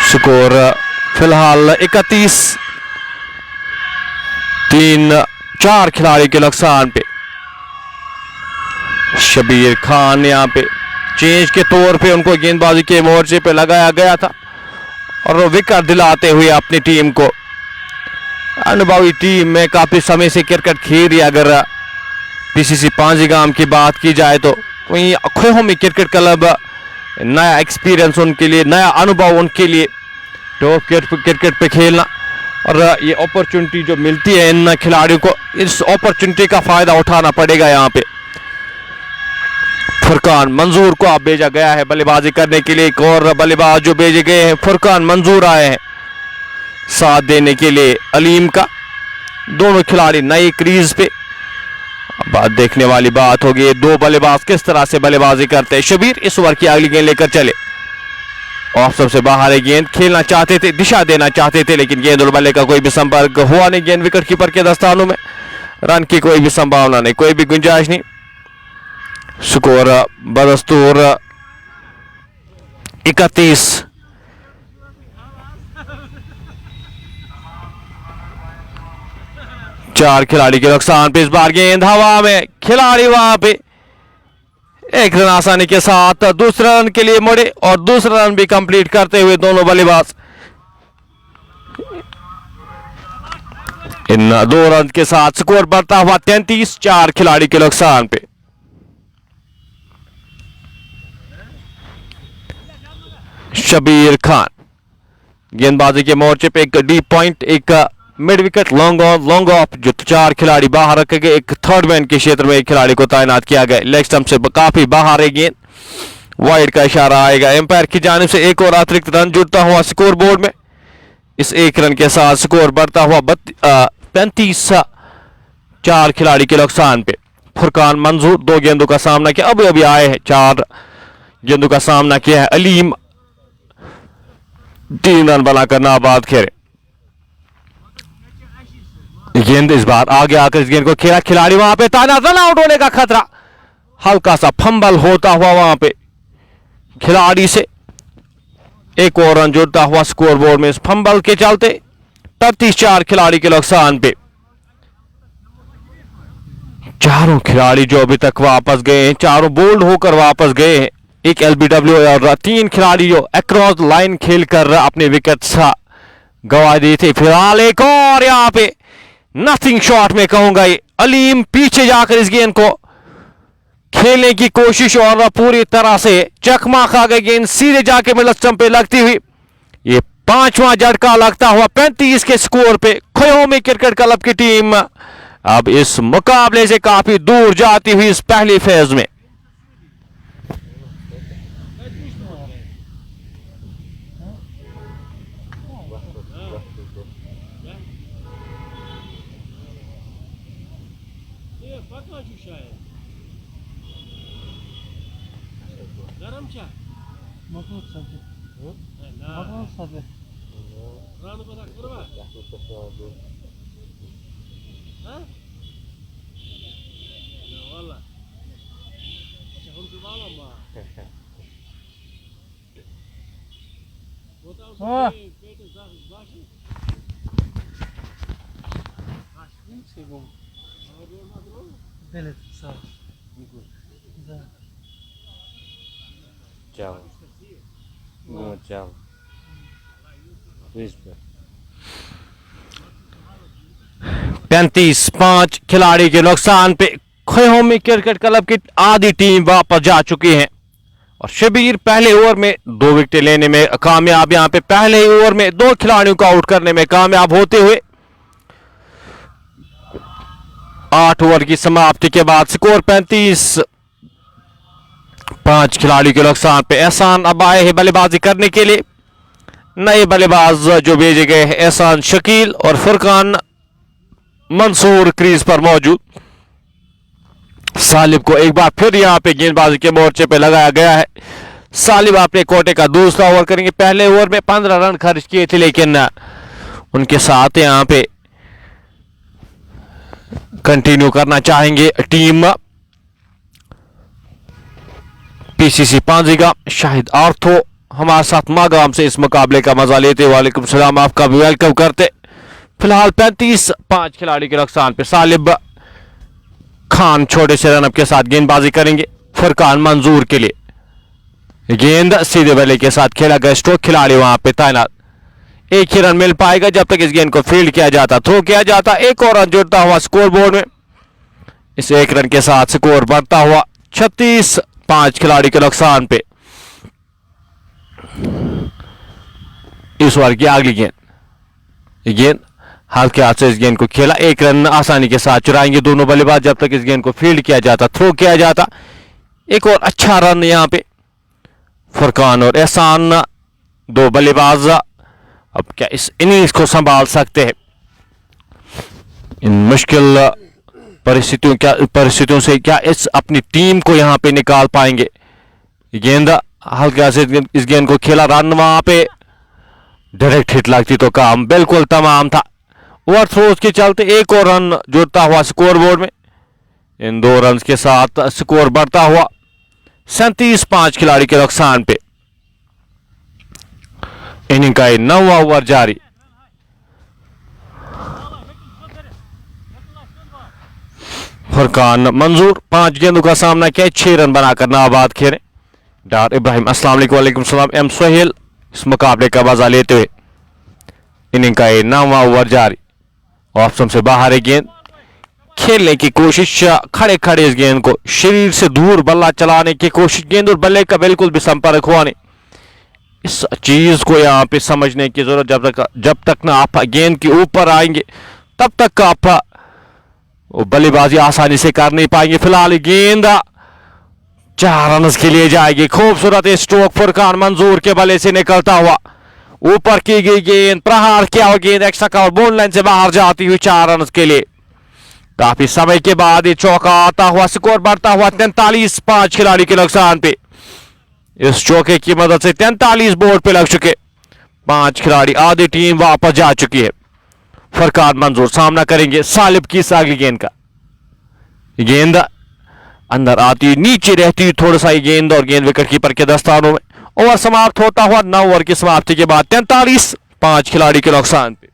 स्कोर फिलहाल 31-3 4 खिलाड़ी के नुकसान पे। शबीर खान यहाँ पे चेंज के तौर पे उनको गेंदबाजी के मोर्चे पे लगाया गया था और वो विकेट दिलाते हुए अपनी टीम को, अनुभवी टीम में काफी समय से क्रिकेट खेल रही। अगर पीसीसी पांजीगाम की बात की जाए तो वहीं खोहोमी क्रिकेट क्लब नया एक्सपीरियंस उनके लिए, नया अनुभव उनके लिए टॉप क्रिकेट पे खेलना, और ये अपॉर्चुनिटी जो मिलती है इन खिलाड़ियों को, इस अपॉर्चुनिटी का फायदा उठाना पड़ेगा। यहाँ पे फुरकान मंजूर को अब भेजा गया है बल्लेबाजी करने के लिए। एक और बल्लेबाज जो भेजे गए हैं फुरकान मंजूर आए हैं साथ देने के लिए अलीम का। दोनों खिलाड़ी नए क्रीज पे, बात देखने वाली बात होगी दो बल्लेबाज किस तरह से बल्लेबाजी करते हैं। शबीर इस ओवर की अगली गेंद लेकर चले, ऑफ सबसे बाहर है गेंद, खेलना चाहते थे, दिशा देना चाहते थे, लेकिन गेंद और बल्ले का कोई भी संपर्क हुआ नहीं। गेंद विकेट कीपर के दस्तानों में, रन की कोई भी संभावना नहीं, कोई भी गुंजाइश नहीं। स्कोर बदस्तूर 31। चार खिलाड़ी के नुकसान पे इस बार गेंद हवा में, खिलाड़ी वहां पे एक रन आसानी के साथ दूसरे रन के लिए मुड़े और दूसरा रन भी कंप्लीट करते हुए दोनों बल्लेबाज इन 2 रन के साथ स्कोर बढ़ता हुआ 33। 4 खिलाड़ी के नुकसान पे। शबीर खान गेंदबाजी के मोर्चे पे एक डीप पॉइंट, एक mid wicket, long on long off, जो 4 खिलाड़ी बाहर रखे गए। एक थर्ड मैन के क्षेत्र में एक खिलाड़ी को तैनात किया गया। लेग स्टंप से काफी बाहर है गेंद, वाइड का इशारा आएगा एम्पायर की जानिब से। एक और अतिरिक्त रन जुड़ता हुआ स्कोर बोर्ड में। इस 1 रन के साथ स्कोर बढ़ता हुआ 35। 4 खिलाड़ी के नुकसान पे। फुरकान मंजूर 2 गेंदों का सामना किया, अभी अभी आए हैं। 4 गेंदों का सामना किया है अलीम, 3 रन बनाकर नाबाद खेले। गेंद इस बार आगे आकर इस गेंद को खेला, खिलाड़ी वहां पे तैनात, रन आउट होने का खतरा, हल्का सा फंबल होता हुआ वहां पे खिलाड़ी से। एक और रन जुड़ता हुआ स्कोर बोर्ड में इस फंबल के चलते। 33। 4 खिलाड़ी के नुकसान पे। चारों खिलाड़ी जो अभी तक वापस गए हैं, चारों बोल्ड होकर वापस गए हैं। एक एलबीडब्ल्यू और 3 खिलाड़ी जो अक्रॉस लाइन खेलकर अपने विकेट गंवा दिए थे। फिलहाल एक और यहां पे नथिंग शॉट में कहूंगा, ये अलीम पीछे जाकर इस गेंद को खेलने की कोशिश और पूरी तरह से चकमा खा गई। गेंद सीधे जाके मिडल स्टंप पे लगती हुई ये 5वां झटका लगता हुआ 35 के स्कोर पे खोहोमी क्रिकेट क्लब की टीम अब इस मुकाबले से काफी दूर जाती हुई इस पहली फेज में। चलो 35। 5 खिलाड़ी के नुकसान पे खोहोमी क्रिकेट क्लब की आधी टीम वापस जा चुकी है और शबीर पहले ओवर में 2 विकेट लेने में कामयाब। यहां पे पहले ही ओवर में 2 खिलाड़ियों को आउट करने में कामयाब होते हुए 8 ओवर की समाप्ति के बाद स्कोर 35। 5 खिलाड़ी के नुकसान पे। एहसान अब आए हैं बल्लेबाजी करने के लिए। नए बल्लेबाज जो भेजे गए हैं एहसान शकील और फुरकान मंसूर क्रीज पर मौजूद। सालिब को एक बार फिर यहां पे गेंदबाजी के मोर्चे पे लगाया गया है। सालिब अपने कोटे का दूसरा ओवर करेंगे। पहले ओवर में 15 रन खर्च किए थे, लेकिन उनके साथ यहां पे कंटिन्यू करना चाहेंगे टीम पीसीसी पांजीगाम। शाहिद आर्थो हमारे साथ मागाम से इस मुकाबले का मजा लेते। वालेकुम सलाम, आपका भी वेलकम करते। फिलहाल 35 5 खिलाड़ी के नुकसान पे सालिब खान छोटे से रनअप के साथ गेंदबाजी करेंगे फुरकान मंजूर के लिए। गेंद सीधे बल्ले के साथ खेला गया स्ट्रोक, खिलाड़ी वहां पे तैनात। एक ही रन मिल पाएगा जब तक इस गेंद को फील्ड किया जाता, थ्रो किया जाता। एक और रन जुड़ता हुआ स्कोर बोर्ड में। इस एक रन के साथ स्कोर बढ़ता हुआ 36 5 खिलाड़ी के नुकसान पे। इस ओवर की अगली गेंद हल्के हाथ से इस गेंद को खेला, एक रन आसानी के साथ चुराएंगे दोनों बल्लेबाज जब तक इस गेंद को फील्ड किया जाता, थ्रो किया जाता। एक और अच्छा रन यहां पे फुरकान और एहसान दो बल्लेबाज अब क्या इस इनिंग्स को संभाल सकते हैं? इन मुश्किल परिस्थितियों से क्या इस अपनी टीम को यहां पे निकाल पाएंगे? गेंद हल्के से इस गेंद को खेला, रन वहां पे डायरेक्ट हिट लगती तो काम बिल्कुल तमाम था। ओवर थ्रोज के चलते एक और रन जुड़ता हुआ स्कोर बोर्ड में। इन 2 रन के साथ स्कोर बढ़ता हुआ 37 5 खिलाड़ी के नुकसान पे। इनिंग का 9वां ओवर जारी। फुरकान मंजूर 5 गेंदों का सामना किया, 6 रन बनाकर नाबाद खेले। डार इब्राहिम अस्सलाम वालेकुम सलाम एम सोहेल इस मुकाबले का मजा लेते हुए। इनिंग का 9वां ओवर जारी। ऑप्शन से बाहर है गेंद, खेलने की कोशिश, खड़े खड़े इस गेंद को शरीर से दूर बल्ला चलाने की कोशिश, गेंद और बल्ले का बिल्कुल भी संपर्क हुआ नहीं। इस चीज को यहां पे समझने की जरूरत, जब तक ना आप गेंद के ऊपर आएंगे तब तक आप बल्लेबाजी आसानी से कर नहीं पाएंगे। फिलहाल गेंद 4 रन के लिए जाएगी। खूबसूरत स्ट्रोक फुरकान मंजूर के बल्ले से निकलता हुआ, ऊपर की गई गेंद, प्रहार किया हुआ गेंद एक्स्ट्रा कवर बोन लाइन से बाहर जाती हुई 4 रन के लिए। काफी समय के बाद ये चौका आता हुआ, स्कोर बढ़ता हुआ 43 5 खिलाड़ी के नुकसान पे। इस चौके की मदद से 43 बोर्ड पे लग चुके, 5 खिलाड़ी, आधी टीम वापस जा चुकी है। फुरकान मंजूर सामना करेंगे सालिब की अगली गेंद का। गेंद अंदर आती, नीचे रहती थोड़ा सा गेंद और गेंद विकेट कीपर के दस्तानों में। ओवर समाप्त होता हुआ 9 ओवर की समाप्ति के बाद 43 5 खिलाड़ी के नुकसान पे।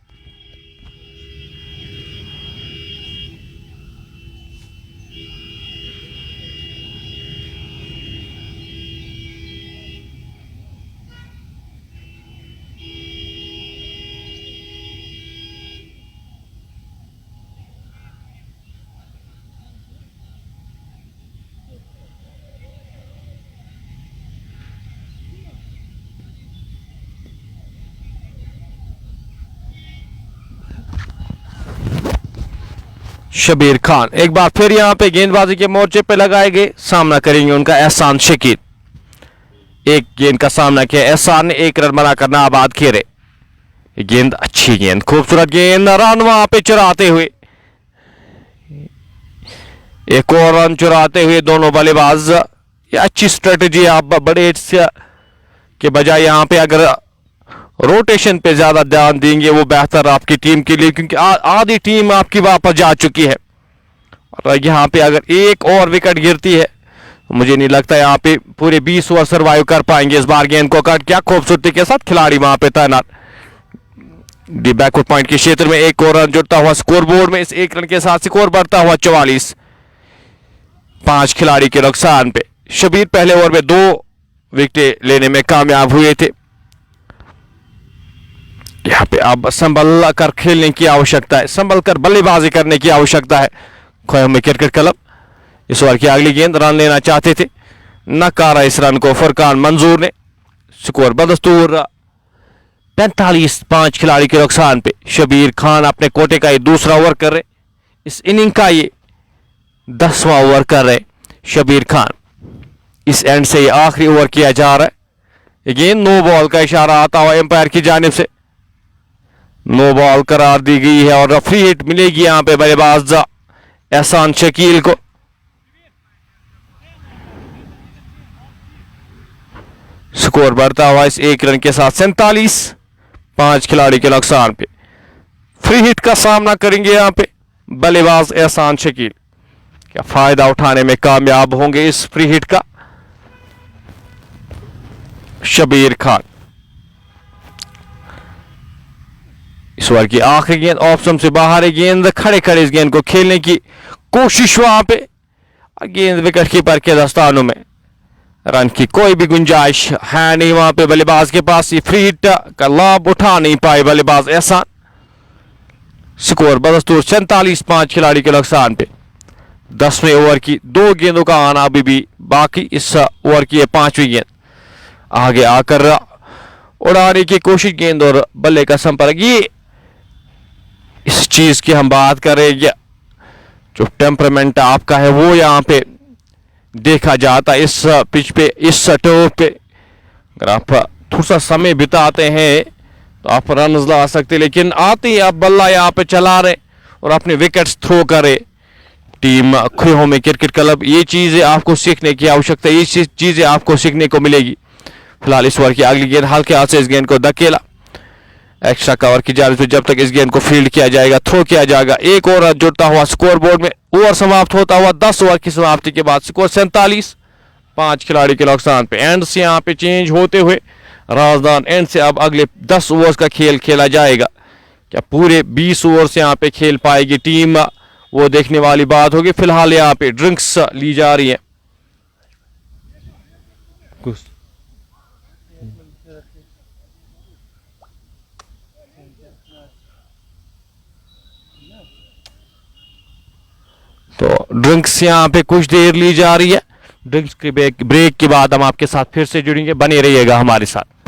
शबीर खान एक बार फिर यहां पे गेंदबाजी के मोर्चे पे लगाए गए, सामना करेंगे उनका एहसान शकील। एक गेंद का सामना किया एहसान ने, 1 रन बनाकर नाबाद खेले। गेंद अच्छी गेंद, खूबसूरत गेंद, रन वहां पे चुराते हुए, एक और रन चुराते हुए दोनों बल्लेबाज। ये अच्छी स्ट्रेटेजी, आप बड़े हिट्स के बजाय यहां पे अगर रोटेशन पे ज्यादा ध्यान देंगे वो बेहतर आपकी टीम के लिए, क्योंकि आधी टीम आपकी वापस जा चुकी है। और यहाँ पे अगर एक और विकेट गिरती है मुझे नहीं लगता यहाँ पे पूरे 20 ओवर सर्वाइव कर पाएंगे। इस बार गेंद को कट किया खूबसूरती के साथ, खिलाड़ी वहां पे तैनात। दी बैकवर्ड पॉइंट के क्षेत्र में एक और रन जुड़ता हुआ स्कोर बोर्ड में। इस 1 रन के साथ स्कोर बढ़ता हुआ 44 5 खिलाड़ी के नुकसान पे। शबीर पहले ओवर में 2 विकेट लेने में कामयाब हुए थे। यहाँ पे अब संभल कर खेलने की आवश्यकता है, संभल कर बल्लेबाजी करने की आवश्यकता है। खोयम क्रिकेट क्लब इस ओवर की अगली गेंद, रन लेना चाहते थे, नकारा इस रन को फुरकान मंजूर ने। स्कोर बदस्तूर 45 5 खिलाड़ी के नुकसान पे। शबीर खान अपने कोटे का ये दूसरा ओवर कर रहे, इस इनिंग का ये 10वां ओवर कर रहे शबीर खान। इस एंड से ये आखिरी ओवर किया जा रहा है। गेंद नो बॉल का इशारा आता हुआ एम्पायर की जानिब से, नो बॉल करार दी गई है और फ्री हिट मिलेगी यहां पे बल्लेबाज एहसान शकील को। स्कोर बढ़ता हुआ इस 1 रन के साथ 47 5 खिलाड़ी के नुकसान पे। फ्री हिट का सामना करेंगे यहां पे बल्लेबाज एहसान शकील। क्या फायदा उठाने में कामयाब होंगे इस फ्री हिट का शबीर खान। इस इस ओवर की आखिरी गेंद ऑफ स्टंप से बाहर है। गेंद खड़े खड़े इस गेंद को खेलने की कोशिश वहां पे, गेंद विकेट कीपर के दस्तानों में, रन की कोई भी गुंजाइश है नहीं वहां पे बल्लेबाज के पास। ये फ्री हिट का लाभ उठा नहीं पाए बल्लेबाज एहसान। स्कोर बदस्तूर 47 खिलाड़ी के नुकसान पे। 10वें ओवर की 2 गेंदों का आना अभी भी बाकी। इस ओवर की 5वीं गेंद, आगे आकर उड़ाने की कोशिश, गेंद और बल्ले का संपर्क। ये इस चीज की हम बात करें, जो टेम्परामेंट आपका है वो यहाँ पे देखा जाता है इस पिच पे, इस टर्फ पे। अगर आप थोड़ा सा समय बिताते हैं तो आप रन ला सकते, लेकिन आते ही आप बल्ला यहाँ पे चला रहे और अपने विकेट्स थ्रो करे। टीम खुहो में क्रिकेट क्लब, ये चीजें आपको सीखने की आवश्यकता है, ये चीजें आपको सीखने को मिलेगी। फिलहाल इस ओवर की अगली गेंद हल्के हाथ से इस गेंद को धकेला एक्स्ट्रा कवर की जाने से। जब तक इस गेंद को फील्ड किया जाएगा, थ्रो किया जाएगा, एक और रन जुड़ता हुआ स्कोर बोर्ड में। ओवर समाप्त होता हुआ 10 ओवर की समाप्ति के बाद स्कोर 47 खिलाड़ी के नुकसान पे। एंड से यहाँ पे चेंज होते हुए राजदान एंड से अब अगले 10 ओवर का खेल खेला जाएगा। क्या पूरे 20 ओवर से यहाँ पे खेल पाएगी टीम, वो देखने वाली बात होगी। फिलहाल यहाँ पे ड्रिंक्स ली जा रही है। तो ड्रिंक्स यहाँ पे कुछ देर ली जा रही है। ड्रिंक्स के ब्रेक के बाद हम आपके साथ फिर से जुड़ेंगे, बने रहिएगा हमारे साथ।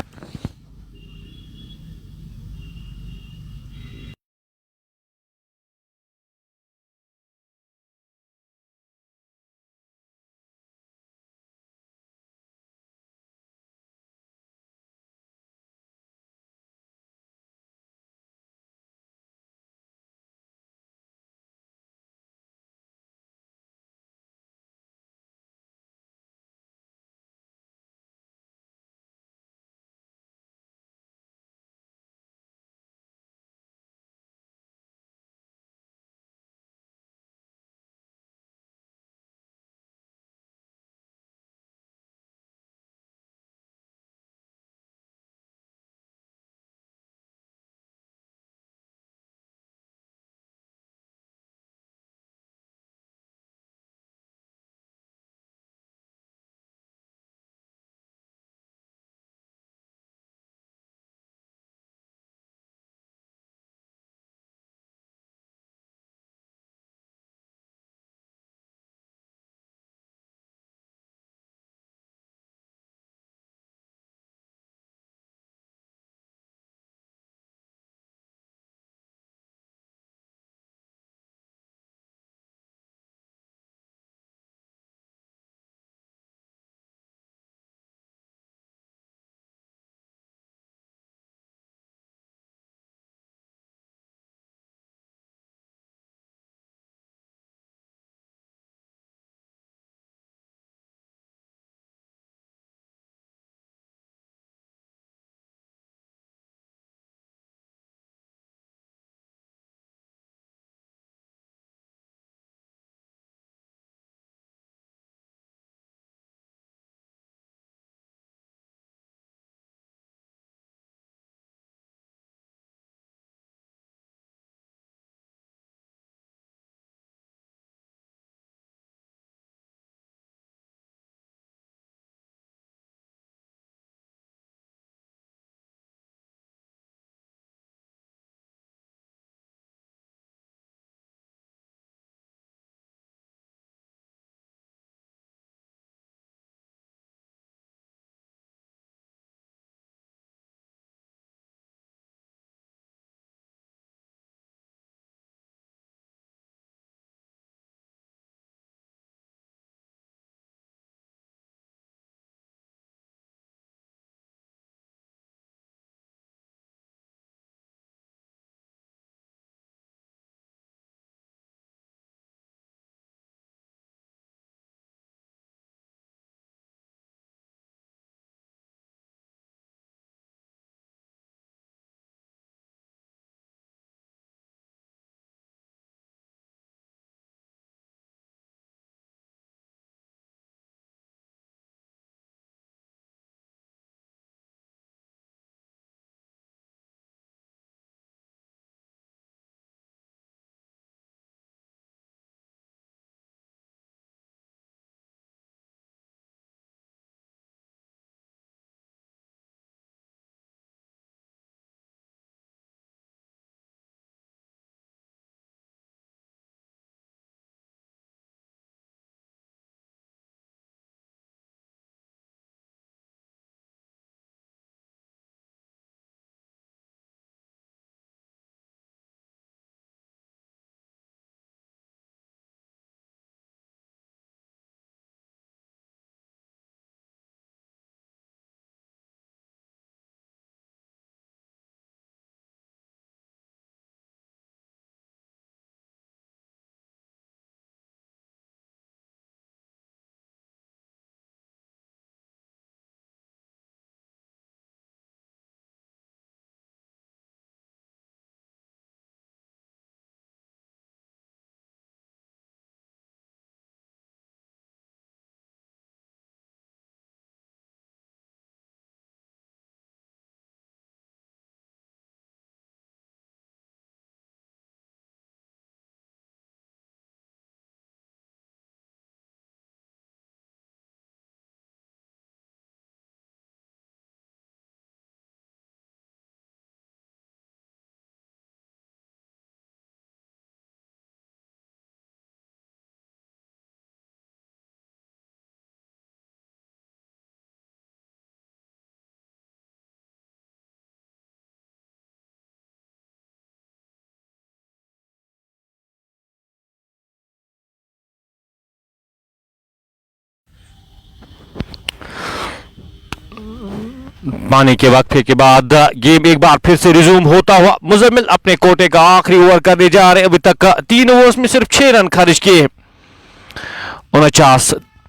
पानी के वक्फे के बाद गेम एक बार फिर से रिज्यूम होता हुआ। मुजम्मिल अपने कोटे का आखिरी ओवर करने जा रहे हैं। अभी तक 3 ओवर्स में सिर्फ 6 रन खर्च किए हैं।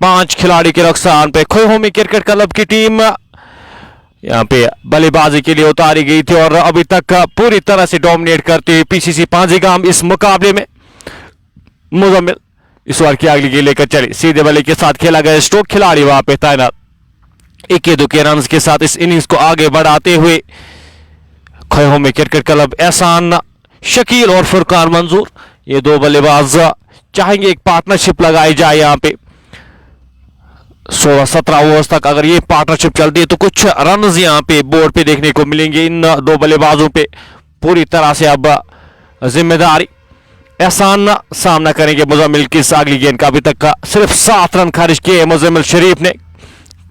5 खिलाड़ी के नुकसान पे खोहोमी क्रिकेट क्लब की टीम यहाँ पे बल्लेबाजी के लिए उतारी गई थी और अभी तक पूरी तरह से डोमिनेट करती हुई पीसीसी पांजीगाम इस मुकाबले में। मुजम्मिल इस ओवर की अगली गेंद लेकर चले। सीधे बल्ले के साथ खेला गया स्ट्रोक। खिलाड़ी वहां पे तैनात। 21 रन के साथ इस इनिंग्स को आगे बढ़ाते हुए खोहोमी क्रिकेट क्लब एहसान शकील और फुरकान मंजूर, ये 2 बल्लेबाज चाहेंगे एक पार्टनरशिप लगाई जाए। यहाँ पे 16-17 ओवर्स तक अगर ये पार्टनरशिप चलती है तो कुछ रन्स यहाँ पे बोर्ड पे देखने को मिलेंगे। इन 2 बल्लेबाजों पे पूरी तरह से अब जिम्मेदारी एहसान सामना करेंगे मुजम्मिल की इस अगली गेंद का। अभी तक का सिर्फ 7 रन खर्च किए मुजम्मिल शरीफ ने।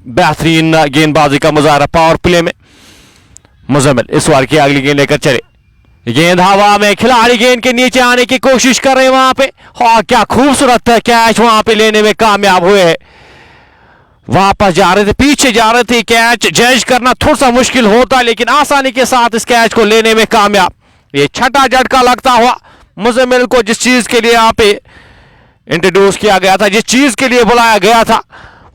बेहतरीन गेंदबाजी का मुजाहरा पावर प्ले में। मुजम्मिल इस ओवर की अगली गेंद लेकर चले। गेंद हवा में, खिलाड़ी गेंद के नीचे आने की कोशिश कर रहे हैं वहां पे। हाँ, क्या खूबसूरत कैच वहां पे लेने में कामयाब हुए हैं। वापस जा रहे थे, पीछे जा रहे थे। कैच जज करना थोड़ा सा मुश्किल होता है लेकिन आसानी के साथ इस कैच को लेने में कामयाब। ये छठा झटका लगता हुआ मुजम्मिल को, जिस चीज के लिए यहाँ पे इंट्रोड्यूस किया गया था, जिस चीज के लिए बुलाया गया था,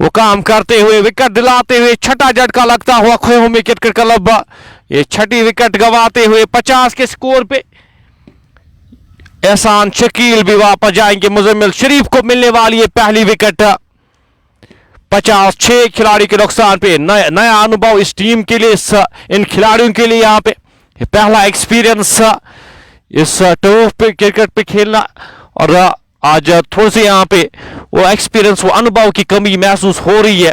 वो काम करते हुए, विकेट दिलाते हुए छठा झटका लगता हुआ खोहोमी क्रिकेट क्लब ये छठी विकेट गंवाते हुए 50 के स्कोर पे। एहसान शकील भी वापस जाएंगे। मुजम्मिल शरीफ को मिलने वाली है पहली विकेट। 56 खिलाड़ी के नुकसान पे। नया अनुभव इस टीम के लिए, इन खिलाड़ियों के लिए यहाँ पे पहला एक्सपीरियंस इस टर्फ पे क्रिकेट पे खेलना। और आज थोड़ी सी यहाँ पे वो एक्सपीरियंस, वो अनुभव की कमी महसूस हो रही है।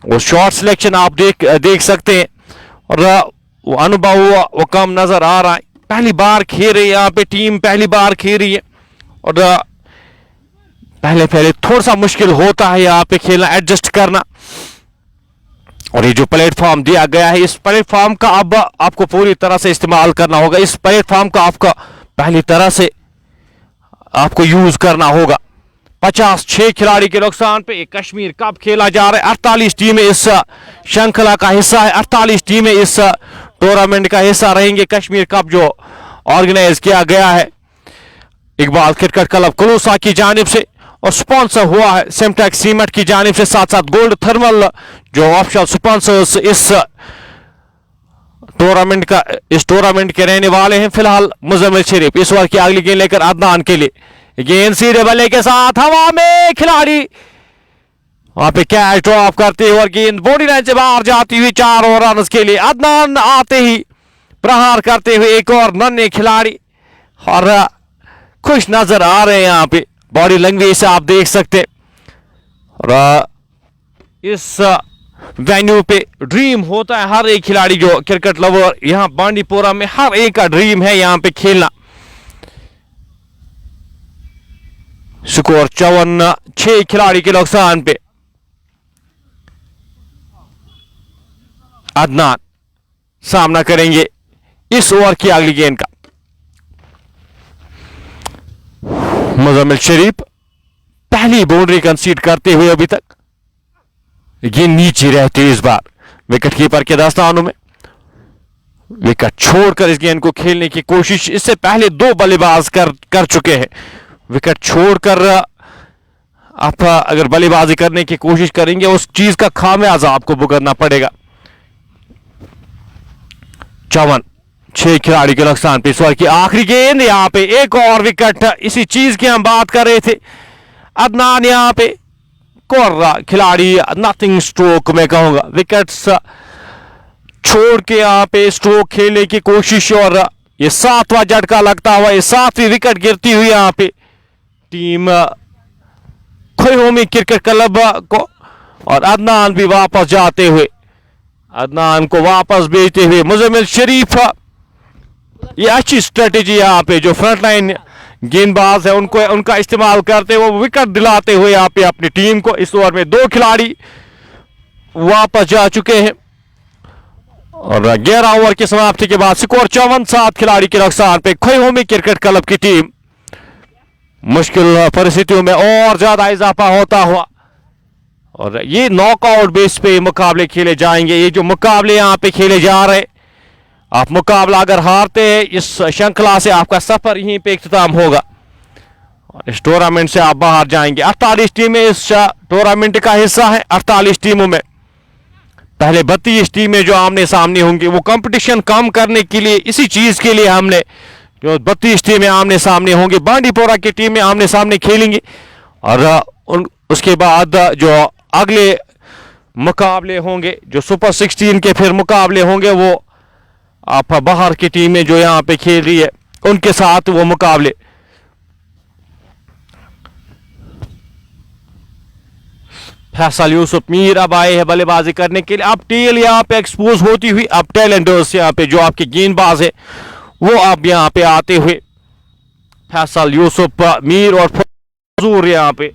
वो शॉट सिलेक्शन आप देख सकते हैं और वो अनुभव वो कम नजर आ रहा है। पहली बार खेल रही है यहाँ पे टीम, पहली बार खेल रही है और पहले थोड़ा सा मुश्किल होता है यहाँ पे खेलना, एडजस्ट करना। और ये जो प्लेटफॉर्म दिया गया है, इस प्लेटफॉर्म का अब आपको पूरी तरह से इस्तेमाल करना होगा। इस प्लेटफॉर्म का आपका पहली तरह से आपको यूज करना होगा। 56 खिलाड़ी के नुकसान पे एक कश्मीर कप खेला जा रहा है। 48 टीमें इस श्रृंखला का हिस्सा है। 48 टीमें इस टूर्नामेंट का हिस्सा रहेंगे। कश्मीर कप जो ऑर्गेनाइज किया गया है इकबाल क्रिकेट क्लब कुलूसा की जानिब से और स्पॉन्सर हुआ है सिमटेक सीमेंट की जानिब से, साथ साथ गोल्ड थर्मल जो ऑफिशियल स्पॉन्सर्स इस टूर्नामेंट के रहने वाले हैं। फिलहाल मुजम्मिल शरीफ इस ओवर की अगली गेंद लेकर अदनान के लिए। गेंद सीधे बल्ले के साथ हवा में, खिलाड़ी वहां पे कैच ड्रॉप करते हुए और गेंद बॉडी लाइन से बाहर जाती हुई 4 रन के लिए। अदनान आते ही प्रहार करते हुए एक और नन्हे खिलाड़ी और खुश नजर आ रहे हैं। यहाँ पे बॉडी लैंग्वेज से आप देख सकते। और इस वेन्यू पे ड्रीम होता है हर एक खिलाड़ी जो क्रिकेट लवर यहाँ बांडीपोरा में, हर एक का ड्रीम है यहाँ पे खेलना। स्कोर 54, 6 खिलाड़ी के नुकसान पे। अदनान सामना करेंगे इस ओवर की अगली गेंद का। मुजम्मिल शरीफ पहली बाउंड्री कंसीड करते हुए अभी तक गेंद नीचे रहती है। इस बार विकेट कीपर के दस्तानों में। विकेट छोड़कर इस गेंद को खेलने की कोशिश इससे पहले 2 बल्लेबाज कर चुके हैं। विकेट छोड़कर आप अगर बल्लेबाजी करने की कोशिश करेंगे उस चीज का खामियाजा आपको भुगतना पड़ेगा। 54, 6 खिलाड़ी के नुकसान पे इस ओवर की आखिरी गेंद। यहाँ पे एक और विकेट, इसी चीज की हम बात कर रहे थे। अदनान यहाँ पे कोर्रा खिलाड़ी नथिंग स्ट्रोक में कहूंगा, विकेट्स छोड़ के यहाँ पे स्ट्रोक खेलने की कोशिश और ये 7वां झटका लगता हुआ, ये 7वीं विकेट गिरती हुई यहाँ पे टीम खोहोमी क्रिकेट क्लब को। और अदनान भी वापस जाते हुए, अदनान को वापस भेजते हुए मुजम्मिल शरीफ। ये अच्छी स्ट्रेटेजी यहाँ पे जो फ्रंट लाइन गेंदबाज है उनको उनका इस्तेमाल करते हुए विकेट दिलाते हुए यहाँ पे अपनी टीम को। इस ओवर में 2 खिलाड़ी वापस जा चुके हैं और 11 ओवर की समाप्ति के बाद स्कोर 54, 7 खिलाड़ी के नुकसान पे खोहोमी क्रिकेट क्लब की टीम मुश्किल परिस्थितियों में और ज्यादा इजाफा होता हुआ और ये नॉकआउट बेस पे मुकाबले खेले जाएंगे। ये जो मुकाबले यहाँ पे खेले जा रहे, आप मुकाबला अगर हारते हैं इस श्रृंखला से, आपका सफर यहीं पे इख्तिताम होगा और इस टूर्नामेंट से आप बाहर जाएंगे। 48 टीमें इस टूर्नामेंट का हिस्सा है। 48 टीमों में पहले 32 टीमें जो आमने सामने होंगी, वो कंपटीशन कम करने के लिए, इसी चीज के लिए हमने जो 32 टीमें आमने सामने होंगी, बांडीपोरा की टीमें आमने सामने खेलेंगी और उसके बाद जो अगले मुकाबले होंगे, जो सुपर 16 के फिर मुकाबले होंगे, वो आप बाहर की टीमें जो यहाँ पे खेल रही है उनके साथ वो मुकाबले। फैसल यूसुफ मीर अब आए हैं बल्लेबाजी करने के लिए। अब टेल यहाँ पे एक्सपोज होती हुई, अब टेलेंडर्स यहाँ पे जो आपके गेंदबाज है वो अब यहाँ पे आते हुए फैसल यूसुफ मीर और फजूर यहाँ पे।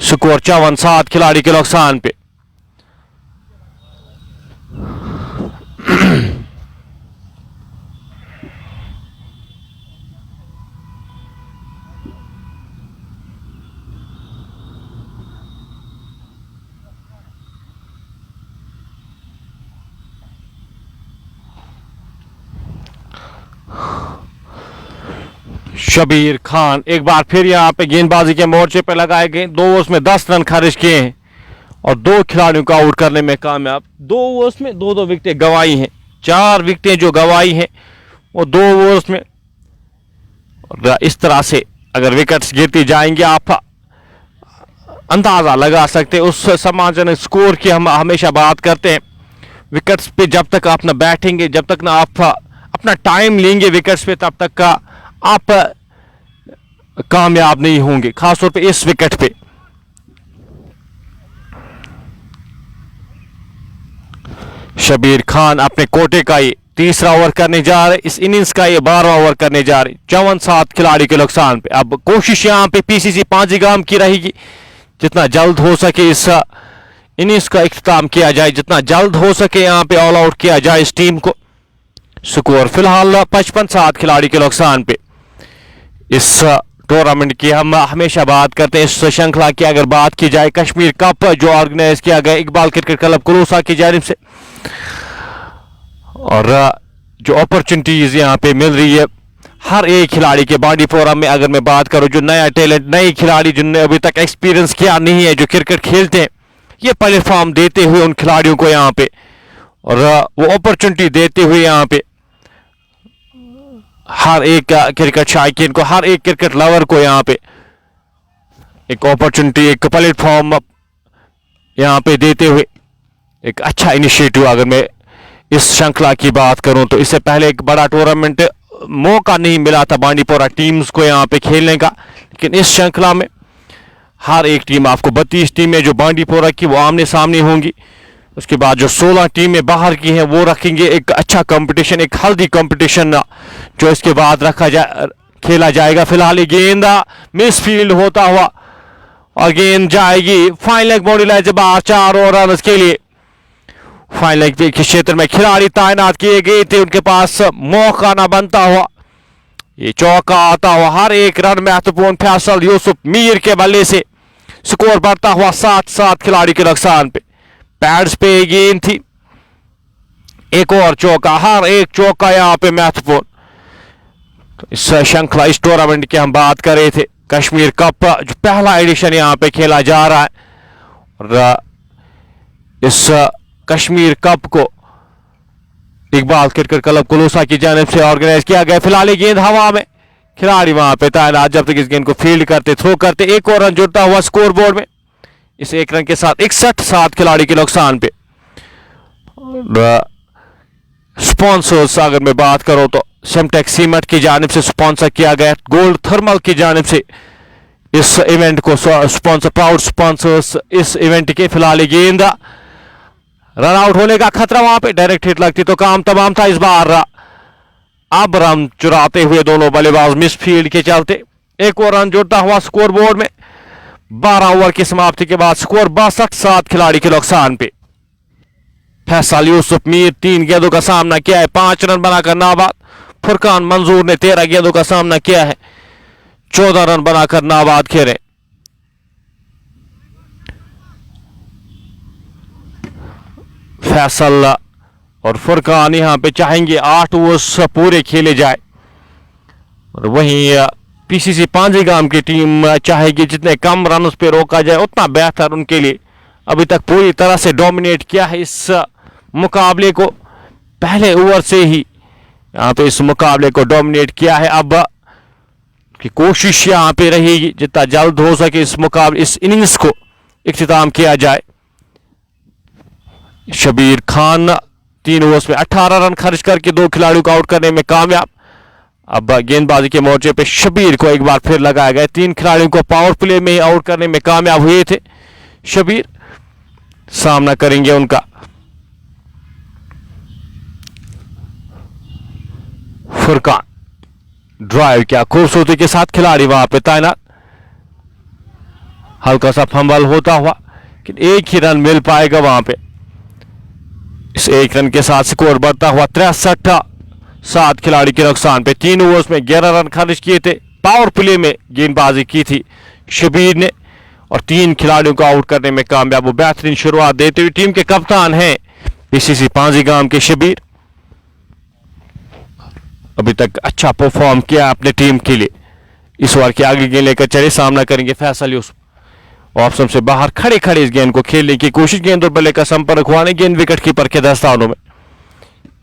स्कोर 54, खिलाड़ी के नुकसान पे। शबीर खान एक बार फिर यहाँ पे गेंदबाजी के मोर्चे पे लगाए गए। 2 ओवर्स में 10 रन खर्च किए हैं और 2 खिलाड़ियों को आउट करने में कामयाब। 2 ओवर्स में 2-2 विकेटें गंवाई हैं। 4 विकेटें जो गंवाई हैं वो 2 ओवर्स में। और इस तरह से अगर विकेट्स गिरती जाएंगे, आप अंदाजा लगा सकते हैं उस सम्मानजनक स्कोर की। हम हमेशा बात करते हैं विकेट्स पे जब तक आप ना बैठेंगे, जब तक ना आप अपना टाइम लेंगे विकेट्स पे, तब तक का आप कामयाब नहीं होंगे, खासतौर पे इस विकेट पे। शबीर खान अपने कोटे का ये तीसरा ओवर करने जा रहे, इस इनिंग्स का ये 12वां ओवर करने जा रहे। 54 खिलाड़ी के नुकसान पे। अब कोशिश यहां पे पीसीसी पांचगाम की रहेगी, जितना जल्द हो सके इस इनिंग्स का इख्तिताम किया जाए, जितना जल्द हो सके यहां पे ऑल आउट किया जाए इस टीम को। स्कोर फिलहाल 55 खिलाड़ी के नुकसान पे। इस टूर्नामेंट की हम हमेशा बात करते हैं, इस श्रृंखला की अगर बात की जाए, कश्मीर कप जो ऑर्गेनाइज किया गया इकबाल क्रिकेट क्लब कुलूसा की जानिब से, और जो अपॉर्चुनिटीज यहाँ पे मिल रही है हर एक खिलाड़ी के बांडीपोरा में। अगर मैं बात करूं जो नया टैलेंट, नए खिलाड़ी जिन्होंने अभी तक एक्सपीरियंस किया नहीं है, जो क्रिकेट खेलते हैं, ये प्लेटफॉर्म देते हुए उन खिलाड़ियों को यहाँ पे, और वो अपॉर्चुनिटी देते हुए यहाँ पे हर एक क्रिकेट शायकीन को, हर एक क्रिकेट लवर को यहाँ पे एक अपॉर्चुनिटी, एक प्लेटफॉर्म यहाँ पे देते हुए एक अच्छा इनिशिएटिव। अगर मैं इस श्रृंखला की बात करूं तो इससे पहले एक बड़ा टूर्नामेंट मौका नहीं मिला था बांडीपोरा टीम्स को यहाँ पे खेलने का, लेकिन इस श्रृंखला में हर एक टीम, आपको 32 टीमें जो बांडीपोरा की वो आमने सामने होंगी। उसके बाद जो 16 टीमें बाहर की हैं वो रखेंगे एक अच्छा कंपटीशन, एक हेल्दी कंपटीशन जो इसके बाद खेला जाएगा। फिलहाल ये गेंद मिस फील्ड होता हुआ और गेंद जाएगी फाइन लेग बाउंड्री लाइन से बाहर। 4 रन के लिए फाइन लेग के क्षेत्र में खिलाड़ी तैनात किए गए थे, उनके पास मौका ना बनता हुआ ये चौका आता हुआ। हर एक रन महत्वपूर्ण फैसल यूसुफ मीर के बल्ले से। स्कोर बढ़ता हुआ 7-7 खिलाड़ी के नुकसान पे। पैड्स पे गेंद थी, एक और चौका, हर एक चौका यहाँ पे महत्वपूर्ण। तो इस श्रृंखला, इस टूर्नामेंट की हम बात कर रहे थे, कश्मीर कप जो पहला एडिशन यहाँ पे खेला जा रहा है, और इस कश्मीर कप को इकबाल क्रिकेट क्लब कुलूसा की जानिब से ऑर्गेनाइज किया गया। फिलहाल ये गेंद हवा में, खिलाड़ी वहां पे तैनात जब तक इस गेंद को फील्ड करते, थ्रो करते। एक और रन जुड़ता हुआ स्कोर बोर्ड में। इस एक रन के साथ 61-7 खिलाड़ी के नुकसान पे। स्पॉन्सर्स अगर मैं बात करूं तो सिमटेक सीमेंट की जानिब से स्पॉन्सर किया गया, गोल्ड थर्मल की जानिब से इस इवेंट को स्पॉन्सर, प्राउड स्पॉन्सर्स इस इवेंट के। फिलहाल गेंद रन आउट होने का खतरा, वहां पे डायरेक्ट हिट लगती तो काम तमाम था। इस बार अब रन चुराते हुए दोनों बल्लेबाज मिस फील्ड के चलते। एक और रन जुड़ता हुआ स्कोर बोर्ड में। 12 ओवर की समाप्ति के बाद स्कोर 62-7 खिलाड़ी के नुकसान पे। फैसल यूसुफ मीर 3 गेंदों का सामना किया है, 5 रन बनाकर नाबाद। फुरकान मंजूर ने 13 गेंदों का सामना किया है, 14 रन बनाकर नाबाद खेले। फैसल और फुरकान यहां पे चाहेंगे 8 ओवर्स पूरे खेले जाए, और वहीं पीसीसी पांजीगाम की टीम चाहेगी जितने कम रन पे रोका जाए उतना बेहतर उनके लिए। अभी तक पूरी तरह से डोमिनेट किया है इस मुकाबले को, पहले ओवर से ही यहां पे इस मुकाबले को डोमिनेट किया है। अब की कोशिश यहां पे रहेगी जितना जल्द हो सके इस इनिंग्स को इख्तिताम किया जाए। शबीर खान 3 ओवर्स में 18 रन खर्च करके 2 खिलाड़ियों को आउट करने में कामयाब। अब गेंदबाजी के मोर्चे पे शबीर को एक बार फिर लगाया गया। 3 खिलाड़ियों को पावर प्ले में ही आउट करने में कामयाब हुए थे शबीर। सामना करेंगे उनका फुरकान। ड्राइव क्या खूबसूरती के साथ खिलाड़ी वहां पे तैनात। हल्का सा फंबल होता हुआ कि एक ही रन मिल पाएगा वहां पे। इस एक रन के साथ स्कोर बढ़ता हुआ 63। 7 खिलाड़ी के नुकसान पे 3 ओवर्स में 11 रन खर्च किए थे। पावर प्ले में गेंदबाजी की थी शबीर ने और 3 खिलाड़ियों को आउट करने में कामयाब। वो बेहतरीन शुरुआत देते हुए टीम के कप्तान हैं पीसीसी पांजीगाम के शबीर। अभी तक अच्छा परफॉर्म किया अपने टीम के लिए। इस ओवर की आगे गेंद लेकर चले, सामना करेंगे फैसल यूसुफ। ऑप्शन से बाहर खड़े खड़े इस गेंद को खेलने की कोशिश, गेंद और बल्ले का संपर्क हुआ नहीं, गेंद विकेट कीपर के दस्तानों में।